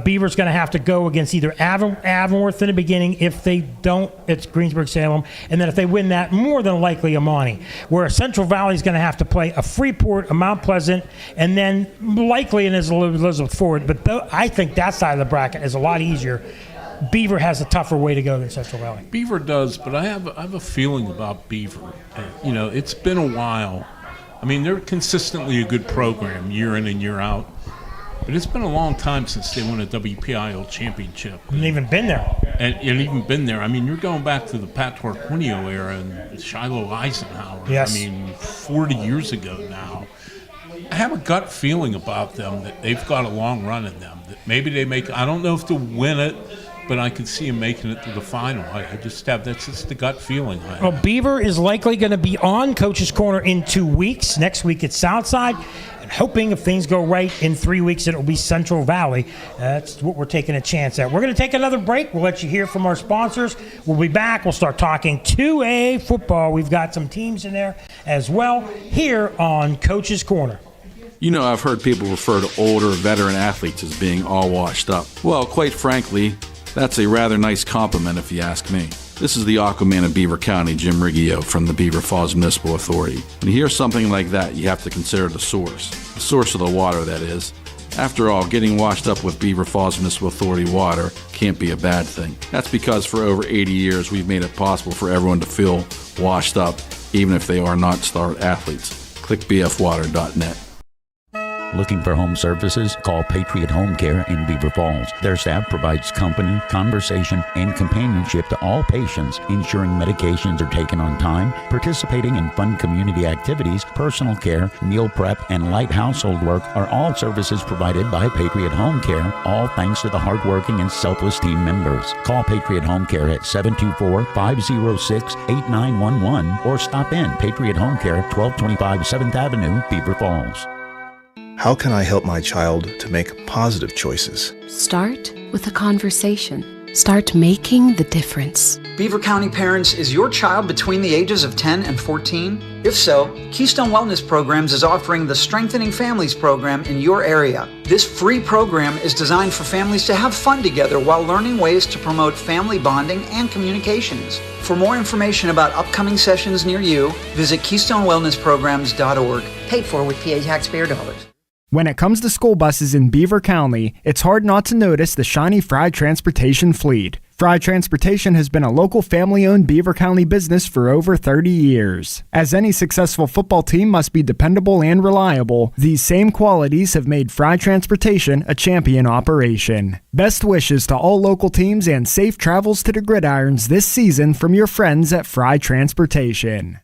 Beaver's going to have to go against either Avonworth in the beginning. If they don't, it's Greensburg-Salem. And then if they win that, more than likely Amani. Where Central Valley's going to have to play a Freeport, a Mount Pleasant, and then likely an Elizabeth Ford. But I think that side of the bracket is a lot easier. Beaver has a tougher way to go than Central Valley. Beaver does, but I have a feeling about Beaver. It's been a while. I mean, they're consistently a good program year in and year out. But it's been a long time since they won a WPIL championship. And even been there. And even been there. I mean, you're going back to the Pat Torquinio era and Shiloh Eisenhower. Yes. I mean, 40 years ago now. I have a gut feeling about them that they've got a long run in them. That maybe they I don't know if they'll win it, but I can see them making it to the final. That's just the gut feeling. Well, Beaver is likely going to be on Coach's Corner in 2 weeks. Next week it's Southside. And hoping if things go right in 3 weeks, it'll be Central Valley. That's what we're taking a chance at. We're going to take another break. We'll let you hear from our sponsors. We'll be back. We'll start talking 2A football. We've got some teams in there as well here on Coach's Corner. I've heard people refer to older veteran athletes as being all washed up. Well, quite frankly, that's a rather nice compliment if you ask me. This is the Aquaman of Beaver County, Jim Riggio from the Beaver Falls Municipal Authority. When you hear something like that, you have to consider the source of the water, that is. After all, getting washed up with Beaver Falls Municipal Authority water can't be a bad thing. That's because for over 80 years, we've made it possible for everyone to feel washed up, even if they are not star athletes. Click bfwater.net. Looking for home services? Call Patriot Home Care in Beaver Falls. Their staff provides company, conversation, and companionship to all patients, ensuring medications are taken on time, participating in fun community activities, personal care, meal prep, and light household work are all services provided by Patriot Home Care, all thanks to the hardworking and selfless team members. Call Patriot Home Care at 724-506-8911 or stop in Patriot Home Care, 1225 7th Avenue, Beaver Falls. How can I help my child to make positive choices? Start with a conversation. Start making the difference. Beaver County Parents, is your child between the ages of 10 and 14? If so, Keystone Wellness Programs is offering the Strengthening Families program in your area. This free program is designed for families to have fun together while learning ways to promote family bonding and communications. For more information about upcoming sessions near you, visit KeystoneWellnessPrograms.org, paid for with PA taxpayer dollars. When it comes to school buses in Beaver County, it's hard not to notice the shiny Fry Transportation fleet. Fry Transportation has been a local family-owned Beaver County business for over 30 years. As any successful football team must be dependable and reliable, these same qualities have made Fry Transportation a champion operation. Best wishes to all local teams and safe travels to the gridirons this season from your friends at Fry Transportation.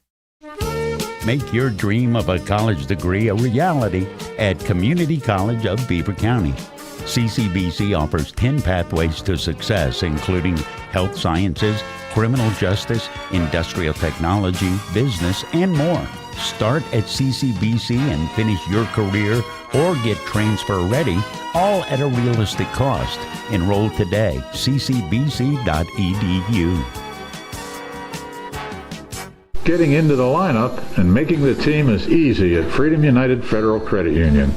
Make your dream of a college degree a reality at Community College of Beaver County. CCBC offers 10 pathways to success, including health sciences, criminal justice, industrial technology, business, and more. Start at CCBC and finish your career or get transfer ready, all at a realistic cost. Enroll today, ccbc.edu. Getting into the lineup and making the team is easy at Freedom United Federal Credit Union.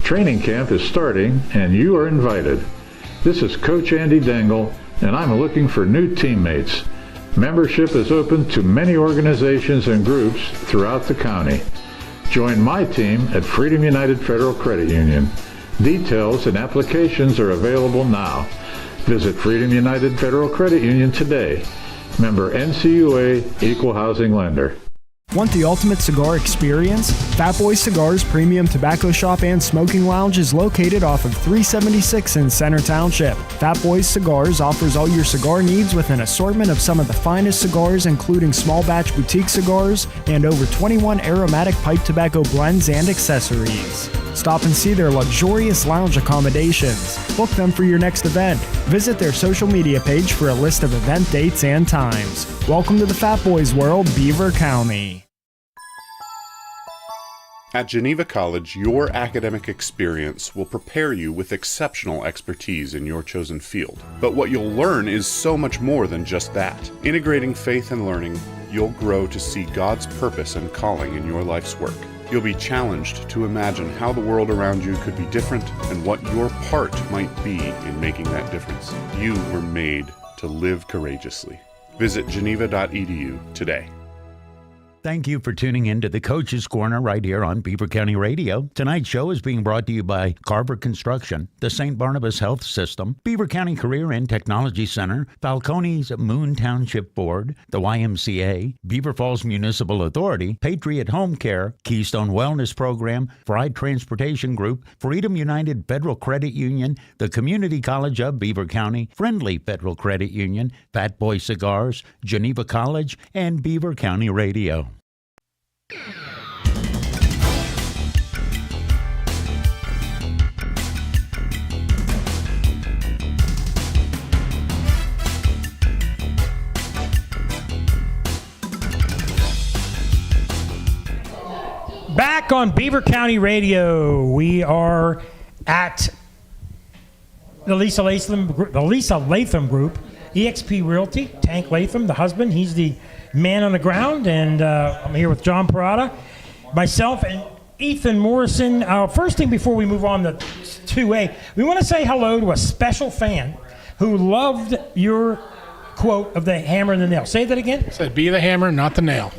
Training camp is starting and you are invited. This is Coach Andy Dangle and I'm looking for new teammates. Membership is open to many organizations and groups throughout the county. Join my team at Freedom United Federal Credit Union. Details and applications are available now. Visit Freedom United Federal Credit Union today. Member NCUA, Equal Housing Lender. Want the ultimate cigar experience? Fat Boy Cigars Premium Tobacco Shop and Smoking Lounge is located off of 376 in Center Township. Fat Boy Cigars offers all your cigar needs with an assortment of some of the finest cigars, including small batch boutique cigars and over 21 aromatic pipe tobacco blends and accessories. Stop and see their luxurious lounge accommodations. Book them for your next event. Visit their social media page for a list of event dates and times. Welcome to the Fat Boys world, Beaver County. At Geneva College, your academic experience will prepare you with exceptional expertise in your chosen field. But what you'll learn is so much more than just that. Integrating faith and learning, you'll grow to see God's purpose and calling in your life's work. You'll be challenged to imagine how the world around you could be different and what your part might be in making that difference. You were made to live courageously. Visit geneva.edu today. Thank you for tuning in to the Coach's Corner right here on Beaver County Radio. Tonight's show is being brought to you by Carver Construction, the St. Barnabas Health System, Beaver County Career and Technology Center, Falcone's Moon Township Board, the YMCA, Beaver Falls Municipal Authority, Patriot Home Care, Keystone Wellness Program, Fried Transportation Group, Freedom United Federal Credit Union, the Community College of Beaver County, Friendly Federal Credit Union, Fat Boy Cigars, Geneva College, and Beaver County Radio. Back on Beaver County Radio, we are at the Lisa Lathom Group, EXP Realty. Tank Lathom, the husband, he's the man on the ground, and I'm here with John Parada, myself, and Ethan Morrison. First thing before we move on to 2A, we want to say hello to a special fan who loved your quote of the hammer and the nail. Say that again. It said, "Be the hammer, not the nail."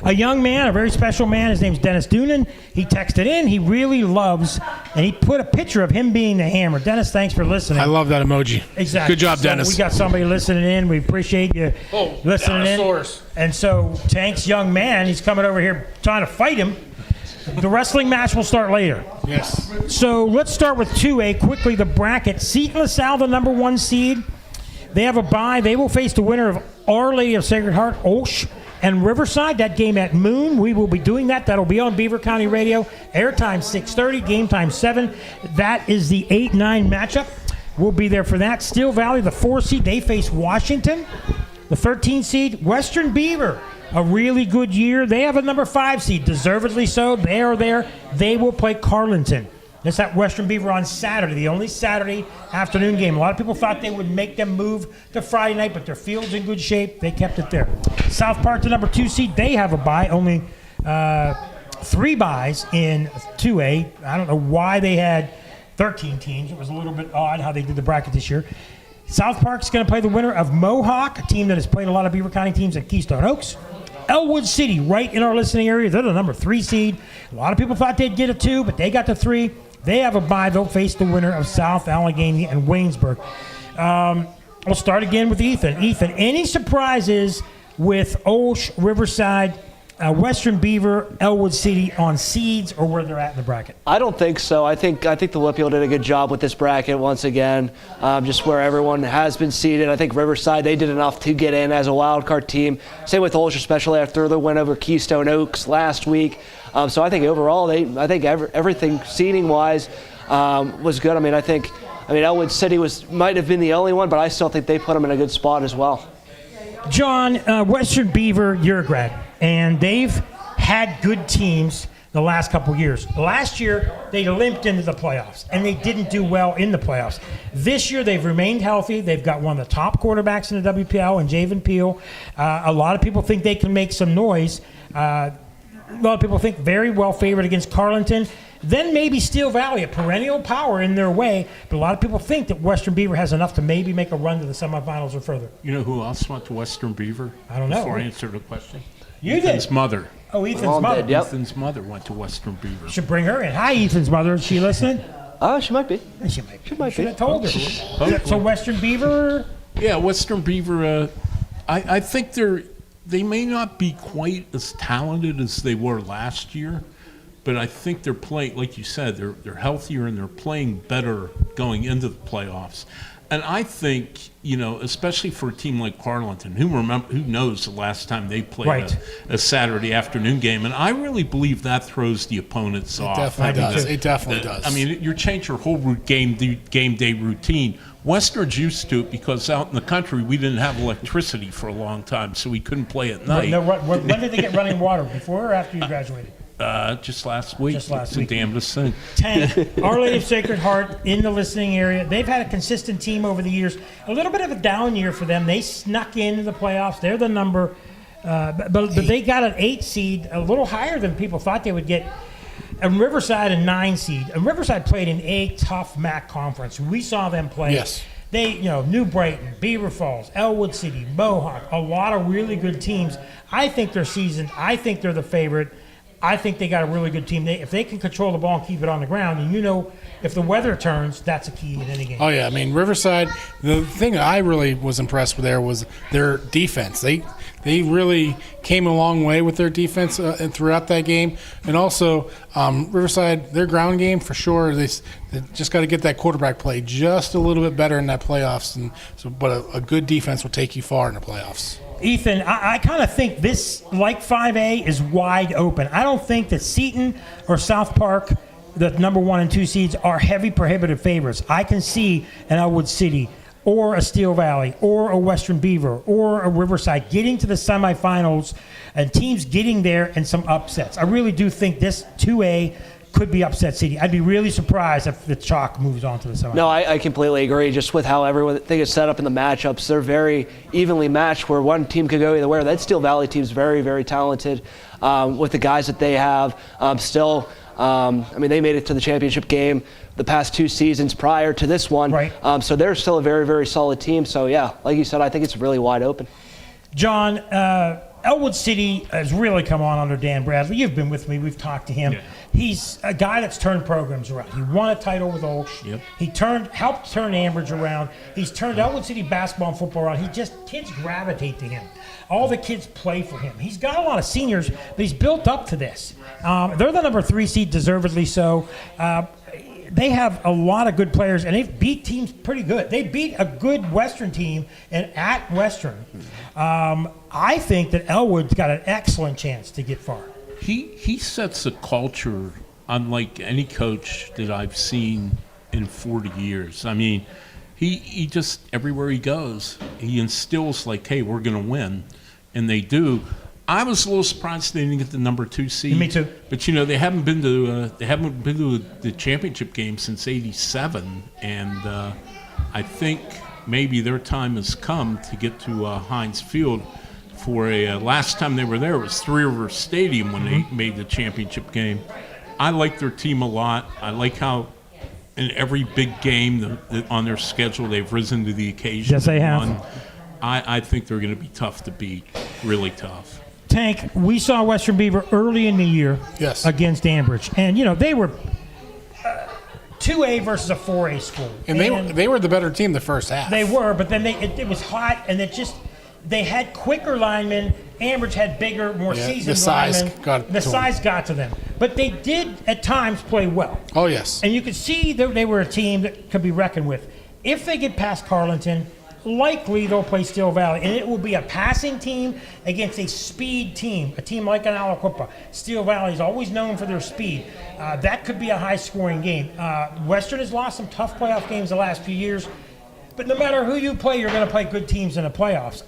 A young man, a very special man. His name's Dennis Doonan. He texted in. He really loves, and he put a picture of him being the hammer. Dennis, thanks for listening. I love that emoji. Exactly. Good job, Dennis. We got somebody listening in. We appreciate you listening in. And so Tank's young man, he's coming over here trying to fight him. The wrestling match will start later. Yes. So let's start with 2A. Quickly, the bracket. Seton LaSalle, the number 1 seed. They have a bye. They will face the winner of Our Lady of Sacred Heart, Olsh, and Riverside. That game at Moon. We will be doing that. That'll be on Beaver County Radio. Airtime 6:30, game time 7. That is the 8-9 matchup. We'll be there for that. Steel Valley, the 4 seed, they face Washington. The 13 seed, Western Beaver. A really good year. They have a number 5 seed, deservedly so. They are there. They will play Carlinton. That's at Western Beaver on Saturday, the only Saturday afternoon game. A lot of people thought they would make them move to Friday night, but their field's in good shape. They kept it there. South Park, the number 2 seed, they have a bye. Only 3 byes in 2A. I don't know why they had 13 teams. It was a little bit odd how they did the bracket this year. South Park's going to play the winner of Mohawk, a team that has played a lot of Beaver County teams at Keystone Oaks. Elwood City, right in our listening area. They're the number 3 seed. A lot of people thought they'd get a 2, but they got the 3. They have a bye. They'll face the winner of South Allegheny and Waynesburg. We'll start again with Ethan. Ethan, any surprises with Olsh, Riverside, Western Beaver, Elwood City on seeds or where they're at in the bracket? I don't think so. I think the Whippeal did a good job with this bracket once again, just where everyone has been seeded. I think Riverside, they did enough to get in as a wild card team. Same with Olsh, especially after their win over Keystone Oaks last week. So I think overall, everything seeding-wise was good. I think Elwood City might have been the only one, but I still think they put them in a good spot as well. John, Western Beaver, you're a grad, and they've had good teams the last couple years. Last year, they limped into the playoffs, and they didn't do well in the playoffs. This year, they've remained healthy. They've got one of the top quarterbacks in the WPL, and Javen Peel. A lot of people think they can make some noise. A lot of people think very well favored against Carlinton. Then maybe Steel Valley, a perennial power in their way. But a lot of people think that Western Beaver has enough to maybe make a run to the semifinals or further. You know who else went to Western Beaver? I don't know. Before I answer the question. Ethan's did. Mother. Oh, Ethan's mother. Did, yep. Ethan's mother went to Western Beaver. Should bring her in. Hi, Ethan's mother. Is she listening? She might be. She might be. She might Should be. have told her. So Western Beaver? Yeah, Western Beaver. I think they may not be quite as talented as they were last year, but I think they're playing, like you said, they're healthier and they're playing better going into the playoffs. And I think, especially for a team like Carlinton, who knows the last time they played a Saturday afternoon game, and I really believe that throws the opponents off. It definitely does. You change your whole game day routine. Western's used to it because out in the country we didn't have electricity for a long time, so we couldn't play at night. When did they get running water? Before or after you graduated? Just last week. Just last it's week. a damnedest thing. Tank, Our Lady of Sacred Heart in the listening area. They've had a consistent team over the years. A little bit of a down year for them. They snuck into the playoffs. They're the number, but they got an 8 seed, a little higher than people thought they would get. And Riverside, a 9 seed. And Riverside played in a tough MAC conference. We saw them play. Yes. They, New Brighton, Beaver Falls, Elwood City, Mohawk, a lot of really good teams. I think they're seasoned. I think they're the favorite. I think they got a really good team. If they can control the ball and keep it on the ground, and if the weather turns, that's a key in any game. Oh, yeah. I mean, Riverside, the thing I really was impressed with there was their defense. They really came a long way with their defense throughout that game. And also, Riverside, their ground game, for sure, they just got to get that quarterback play just a little bit better in that playoffs. But a good defense will take you far in the playoffs. Ethan, I kind of think this, like 5A, is wide open. I don't think that Seton or South Park, the number 1 and 2 seeds, are heavy prohibitive favorites. I can see an Elwood City or a Steel Valley or a Western Beaver or a Riverside getting to the semifinals and teams getting there and some upsets. I really do think this 2A could be upset city. I'd be really surprised if the Chalk moves on to the semifinals. No, I completely agree. Just with how everything is set up in the matchups, they're very evenly matched where one team could go either way. That Steel Valley team's very, very talented with the guys that they have. They made it to the championship game the past 2 seasons prior to this one. Right. So they're still a very, very solid team. So, yeah, like you said, I think it's really wide open. John, Elwood City has really come on under Dan Bradley. You've been with me. We've talked to him. Yeah. He's a guy that's turned programs around. He won a title with Olsh. Yep. He helped turn Ambridge around. He's turned Elwood City basketball and football around. Kids gravitate to him. All the kids play for him. He's got a lot of seniors, but he's built up to this. They're the number 3 seed, deservedly so. They have a lot of good players, and they've beat teams pretty good. They beat a good Western team at Western. I think that Elwood's got an excellent chance to get far. He sets a culture unlike any coach that I've seen in 40 years. I mean, he just, everywhere he goes, he instills like, hey, we're going to win, and they do. I was a little surprised they didn't get the number 2 seed. Me too. But they haven't been to the championship game since '87, and I think maybe their time has come to get to Heinz Field. For last time they were there, it was Three Rivers Stadium when they made the championship game. I like their team a lot. I like how in every big game on their schedule they've risen to the occasion. Yes, they have. I think they're going to be tough to beat, really tough. Tank, we saw Western Beaver early in the year against Ambridge, and they were 2A versus a 4A school, and they were the better team the first half. They were, but then it was hot, and they had quicker linemen. Ambridge had bigger, more seasoned linemen. The size got to them, but they did at times play well. Oh yes, and you could see that they were a team that could be reckoned with. If they get past Carleton, likely they'll play Steel Valley, and it will be a passing team against a speed team, a team like an Aliquippa. Steel Valley is always known for their speed. That could be a high-scoring game. Western has lost some tough playoff games the last few years, but no matter who you play, you're going to play good teams in the playoffs.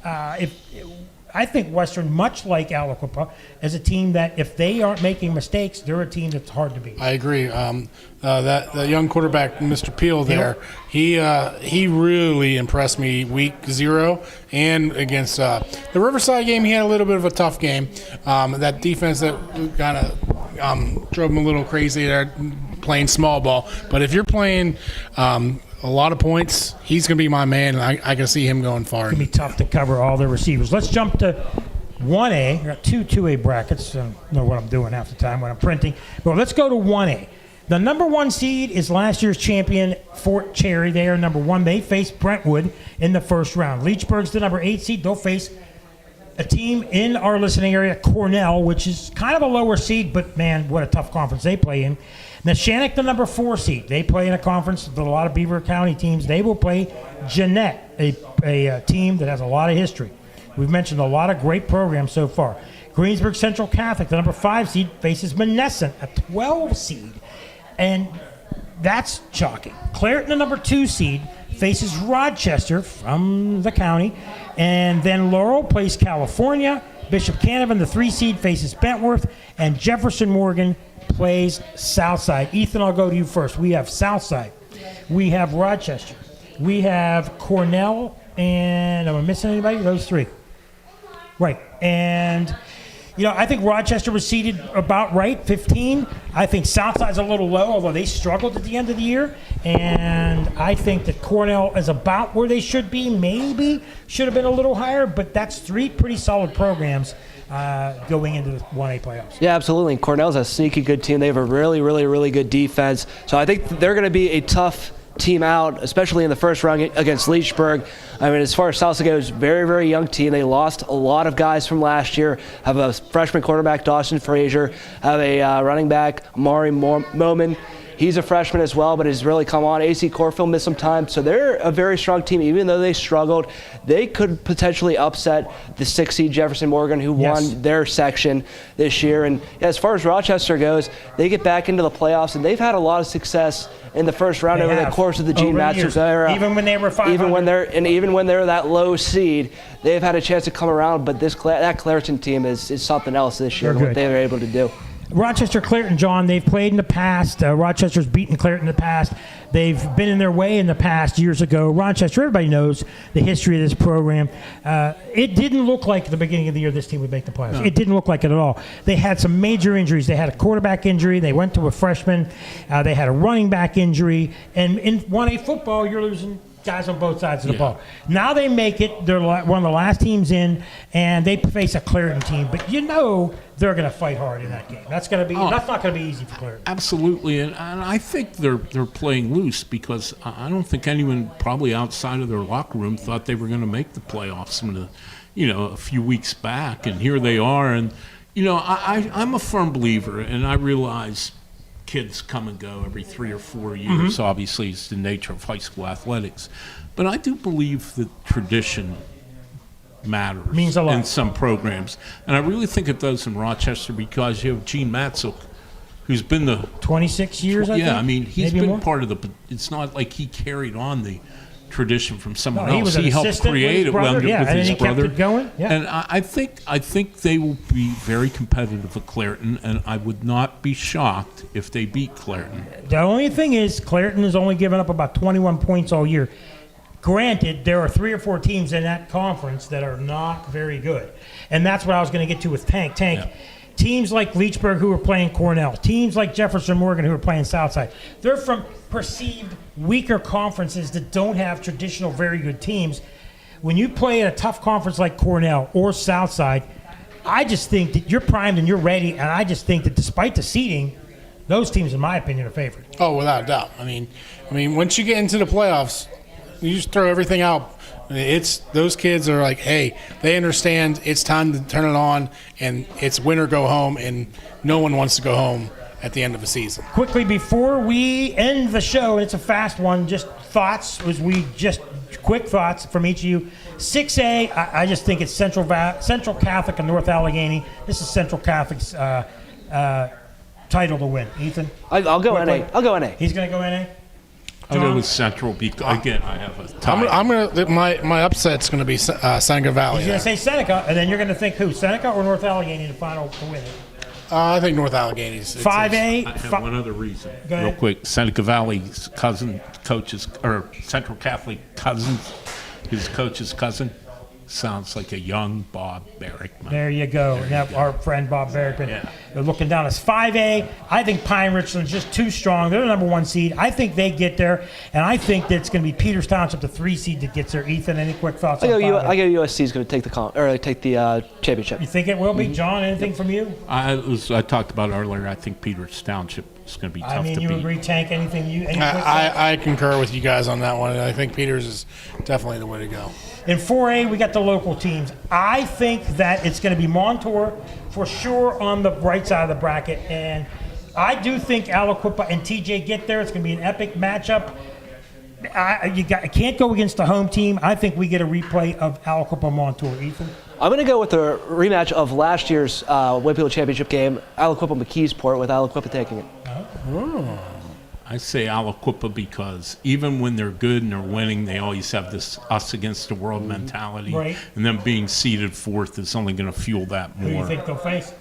I think Western, much like Aliquippa, is a team that if they aren't making mistakes, they're a team that's hard to beat. I agree. That young quarterback, Mr. Peel there, he really impressed me week 0 and against the Riverside game. He had a little bit of a tough game. That defense that kind of drove him a little crazy there, playing small ball. But if you're playing a lot of points, he's going to be my man, and I can see him going far. It's going to be tough to cover all their receivers. Let's jump to 1A. I got 2A brackets. I don't know what I'm doing half the time when I'm printing. But let's go to 1A. The number 1 seed is last year's champion, Fort Cherry. They are number 1. They face Brentwood in the first round. Leechburg's the number 8 seed. They'll face a team in our listening area, Cornell, which is kind of a lower seed, but, man, what a tough conference they play in. Neshannock, the number 4 seed. They play in a conference with a lot of Beaver County teams. They will play Jeanette, a team that has a lot of history. We've mentioned a lot of great programs so far. Greensburg Central Catholic, the number 5 seed, faces Monessen, a 12 seed. And that's shocking. Clareton, the number 2 seed, faces Rochester from the county. And then Laurel plays California. Bishop Canavan, the 3 seed, faces Bentworth, and Jefferson Morgan plays Southside. Ethan, I'll go to you first. We have Southside. We have Rochester. We have Cornell, and am I missing anybody? Those 3. Right. And, I think Rochester was seeded about right, 15. I think Southside's a little low, although they struggled at the end of the year. And I think that Cornell is about where they should be. Maybe should have been a little higher, but that's 3 pretty solid programs going into the 1A playoffs. Yeah, absolutely. Cornell's a sneaky good team. They have a really, really, really good defense. So I think they're going to be a tough team out, especially in the first round against Leechburg. I mean, as far as Southside goes, very, very young team. They lost a lot of guys from last year. Have a freshman quarterback, Dawson Frazier. Have a running back, Amari Moman. He's a freshman as well, but has really come on. AC Corfield missed some time. So they're a very strong team. Even though they struggled, they could potentially upset the 6 seed Jefferson Morgan, who won their section this year. And as far as Rochester goes, they get back into the playoffs, and they've had a lot of success in the first round over the course of the Gene Masters era. Even when they were 500. Even when they're that low seed, they've had a chance to come around. But that Clareton team is something else this year, what they were able to do. Rochester, Clareton, John, they've played in the past. Rochester's beaten Clareton in the past. They've been in their way in the past years ago. Rochester, everybody knows the history of this program. It didn't look like at the beginning of the year this team would make the playoffs. No. It didn't look like it at all. They had some major injuries. They had a quarterback injury. They went to a freshman. They had a running back injury. And in 1A football, you're losing guys on both sides of the ball. Now they make it. They're one of the last teams in, and they face a Clareton team. But they're going to fight hard in that game. That's not going to be easy for Clareton. Absolutely, and I think they're playing loose because I don't think anyone probably outside of their locker room thought they were going to make the playoffs a few weeks back, and here they are. And I'm a firm believer, and I realize kids come and go every 3 or 4 years. Mm-hmm. Obviously, it's the nature of high school athletics. But I do believe that tradition matters means a lot in some programs. And I really think it does in Rochester because you have Gene Matzuk, who's been the 26 years, I think? I mean, he's Maybe been more? part of the – it's not like he carried on the tradition from someone he else. was an he helped assistant create it with his brother, with and his he brother. kept it going. Yeah. And I think they will be very competitive at Clareton, and I would not be shocked if they beat Clareton. The only thing is Clareton has only given up about 21 points all year. Granted, there are 3 or 4 teams in that conference that are not very good. And that's what I was going to get to with Tank. Teams like Leechburg who are playing Cornell, teams like Jefferson Morgan who are playing Southside, they're from perceived weaker conferences that don't have traditional very good teams. When you play in a tough conference like Cornell or Southside, I just think that you're primed and you're ready, and I just think that despite the seeding, those teams, in my opinion, are favored. Oh, without a doubt. I mean, once you get into the playoffs, you just throw everything out. It's those kids are like, hey, they understand it's time to turn it on, and it's win or go home, and no one wants to go home at the end of the season. Quickly, before we end the show, and it's a fast one, just thoughts, quick thoughts from each of you. 6A, I just think it's Central Catholic and North Allegheny. This is Central Catholic's title to win. Ethan? I'll go NA. I'll go NA. He's going to go NA? I'll go with Central because, again, I have a tie. I'm gonna my upset's going to be Seneca Valley. He's going to say Seneca, and then you're going to think who? Seneca or North Allegheny in the final to win it? I think North Alleghany's. 5A. I have one other reason, real quick. Seneca Valley's cousin coaches, or Central Catholic cousins, his coach's cousin, sounds like a young Bob Barrickman. There you go. Our friend Bob Barrickman. Yeah. They're looking down as 5A. I think Pine Richland's just too strong. They're the number 1 seed. I think they get there, and I think that it's going to be Peters Township, the 3 seed, that gets there. Ethan, any quick thoughts on 5A? I go USC is going to take the championship. You think it will be? John, anything from you? I talked about earlier, I think Peters Township is going to be tough to beat. You agree, Tank? Anything I concur with you guys on that one. I think Peters is definitely the way to go. In 4A, we got the local teams. I think that it's going to be Montour for sure on the right side of the bracket, and I do think Aliquippa and TJ get there. It's going to be an epic matchup. I can't go against the home team. I think we get a replay of Aliquippa Montour. Ethan? I'm going to go with a rematch of last year's Whitfield Championship game, Aliquippa McKeesport, with Aliquippa taking it. I I say Aliquippa because even when they're good and they're winning, they always have this us against the world mentality. Right. And them being seeded fourth is only going to fuel that more. Who do you think they'll face?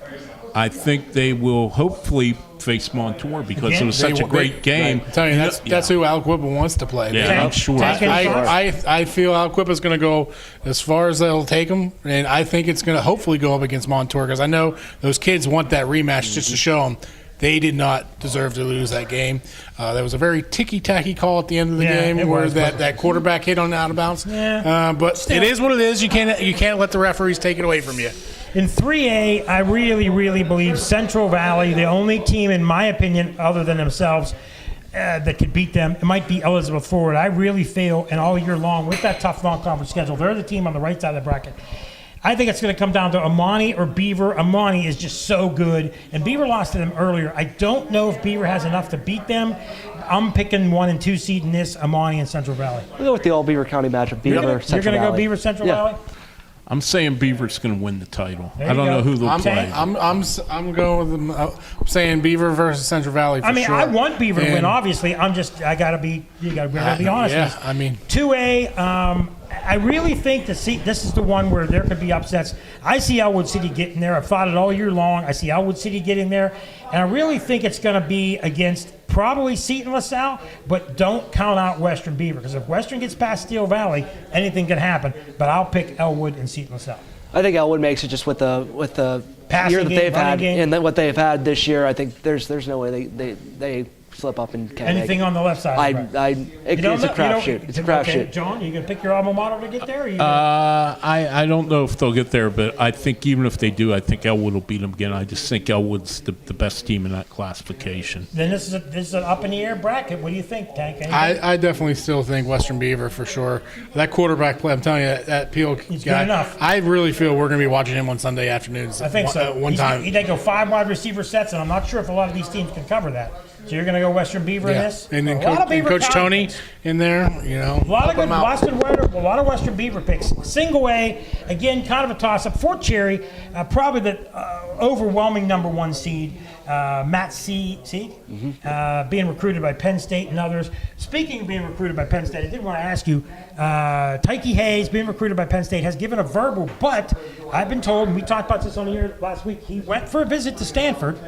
I think they will hopefully face Montour because it was such a great game. I'm telling you, that's who Aliquippa wants to play. Yeah, I'm sure. I feel Aliquippa's going to go as far as they'll take them, and I think it's going to hopefully go up against Montour because I know those kids want that rematch just to show them they did not deserve to lose that game. There was a very ticky-tacky call at the end of the game where that quarterback hit on out of bounds. Yeah. But it is what it is. You can't let the referees take it away from you. In 3A, I really, really believe Central Valley, the only team, in my opinion, other than themselves, that could beat them, it might be Elizabeth Forward. I really feel, and all year long, with that tough non-conference schedule, they're the team on the right side of the bracket. I think it's going to come down to Amani or Beaver. Amani is just so good, and Beaver lost to them earlier. I don't know if Beaver has enough to beat them. I'm picking 1 and 2 seed in this, Amani and Central Valley. We'll go with the all Beaver County matchup, Beaver, Central You're going to go Valley. Beaver, Central Valley? I'm saying Beaver's going to win the title. There I don't you go. know who they'll play. I'm going with them. I'm saying Beaver versus Central Valley. For I mean, sure. I want Beaver to win. And- Obviously, you got to be honest. Yeah, I mean, 2A. I really think this is the one where there could be upsets. I see Elwood City getting there. I've thought it all year long. I see Elwood City getting there, and I really think it's going to be against probably Seton LaSalle, but don't count out Western Beaver because if Western gets past Steel Valley, anything can happen. But I'll pick Elwood and Seton LaSalle. I think Elwood makes it just with the Passing year that game, they've running had game. and then what they've had this year. I think there's no way they slip up and can't Anything make it. on the left side? It's a crapshoot. It's a crapshoot. Okay, John, you gonna pick your alma mater to get there? Or you I don't know if they'll get there, but I think even if they do, I think Elwood will beat them again. I just think Elwood's the best team in that classification. Then this is an up in the air bracket. What do you think, Tank? Anything? I definitely still think Western Beaver for sure. That quarterback play, I'm telling you, that Peel guy. He's good enough. I really feel we're going to be watching him on Sunday afternoons. I think so. One time. They go 5 wide receiver sets, and I'm not sure if a lot of these teams can cover that. So you're going to go Western Beaver in this? And then A lot of Beaver Coach Tony picks. in there, you know. A lot of help good him out. a lot of Western Beaver picks. Single A, again, kind of a toss-up. Fort Cherry, probably the overwhelming number 1 seed. Matt Sieg, being recruited by Penn State and others. Speaking of being recruited by Penn State, I did want to ask you, Tyke Hayes, being recruited by Penn State, has given a verbal, but I've been told, and we talked about this on the air last week, he went for a visit to Stanford,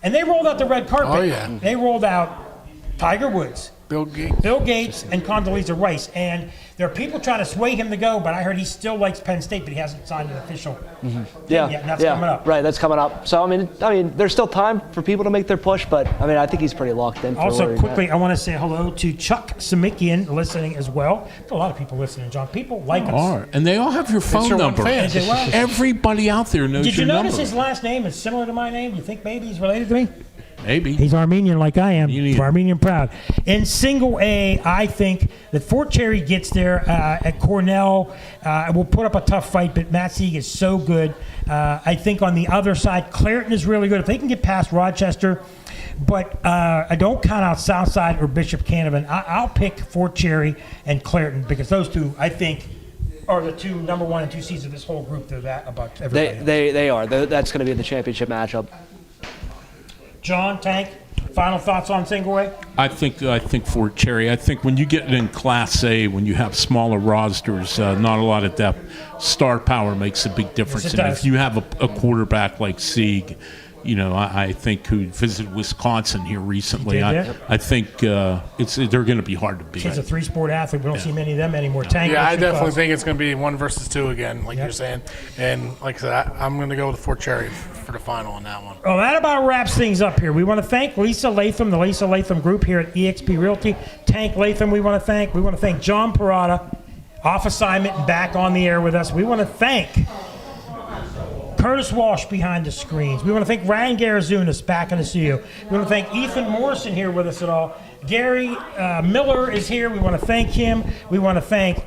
and they rolled out the red carpet. Oh, yeah. They rolled out Tiger Woods, Bill Gates, and Condoleezza Rice. And there are people trying to sway him to go, but I heard he still likes Penn State, but he hasn't signed an official thing yet, and that's coming up. Right, that's coming up. So I mean, there's still time for people to make their push, but I mean, I think he's pretty locked in. For Also, where he's quickly, at. I want to say hello to Chuck Samikian listening as well. There's a lot of people listening, John. People like us. And they all have your phone your one number. fan. Is it well? Everybody out there knows Did your you number. notice his last name is similar to my name? You think maybe he's related to me? Maybe. He's Armenian like I am. Armenian proud. In single A, I think that Fort Cherry gets there at Cornell. Will put up a tough fight, but Matt Sieg is so good. I think on the other side, Clareton is really good. If they can get past Rochester, but I don't count out Southside or Bishop Canavan. I'll pick Fort Cherry and Clareton because those two, I think, are the two number 1 and 2 seeds of this whole group. They're that about everybody else. They are. That's going to be the championship matchup. John, Tank, final thoughts on single A? I think Fort Cherry. I think when you get in Class A, when you have smaller rosters, not a lot of depth, star power makes a big difference. Yes, it And does. if you have a quarterback like Sieg, you know, I think who visited Wisconsin here recently, He did, yeah. I think they're going to be hard to beat. He's a 3-sport athlete. We don't see many of them anymore. Tank, Yeah, I what's your definitely thoughts? think it's going to be 1 versus 2 again, like you're saying. And like I said, I'm going to go with Fort Cherry for the final on that one. Well, that about wraps things up here. We want to thank Lisa Lathom, the Lisa Lathom Group here at eXp Realty. Tank Lathom, we want to thank. We want to thank John Parada, off assignment and back on the air with us. We want to thank Curtis Walsh behind the screens. We want to thank Ryan Garazunas back in the studio. We want to thank Ethan Morrison here with us at all. Gary Miller is here. We want to thank him. We want to thank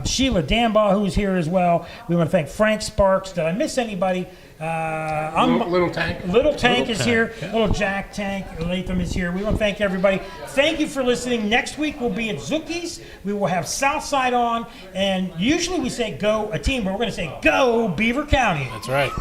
Sheila Dambaugh, who's here as well. We want to thank Frank Sparks. Did I miss anybody? Little Tank. Little Tank is Tank, here. yeah. Little Jack Tank. Latham is here. We want to thank everybody. Thank you for listening. Next week we'll be at Zucchi's. We will have Southside on. And usually we say go a team, but we're going to say go Beaver County. That's right.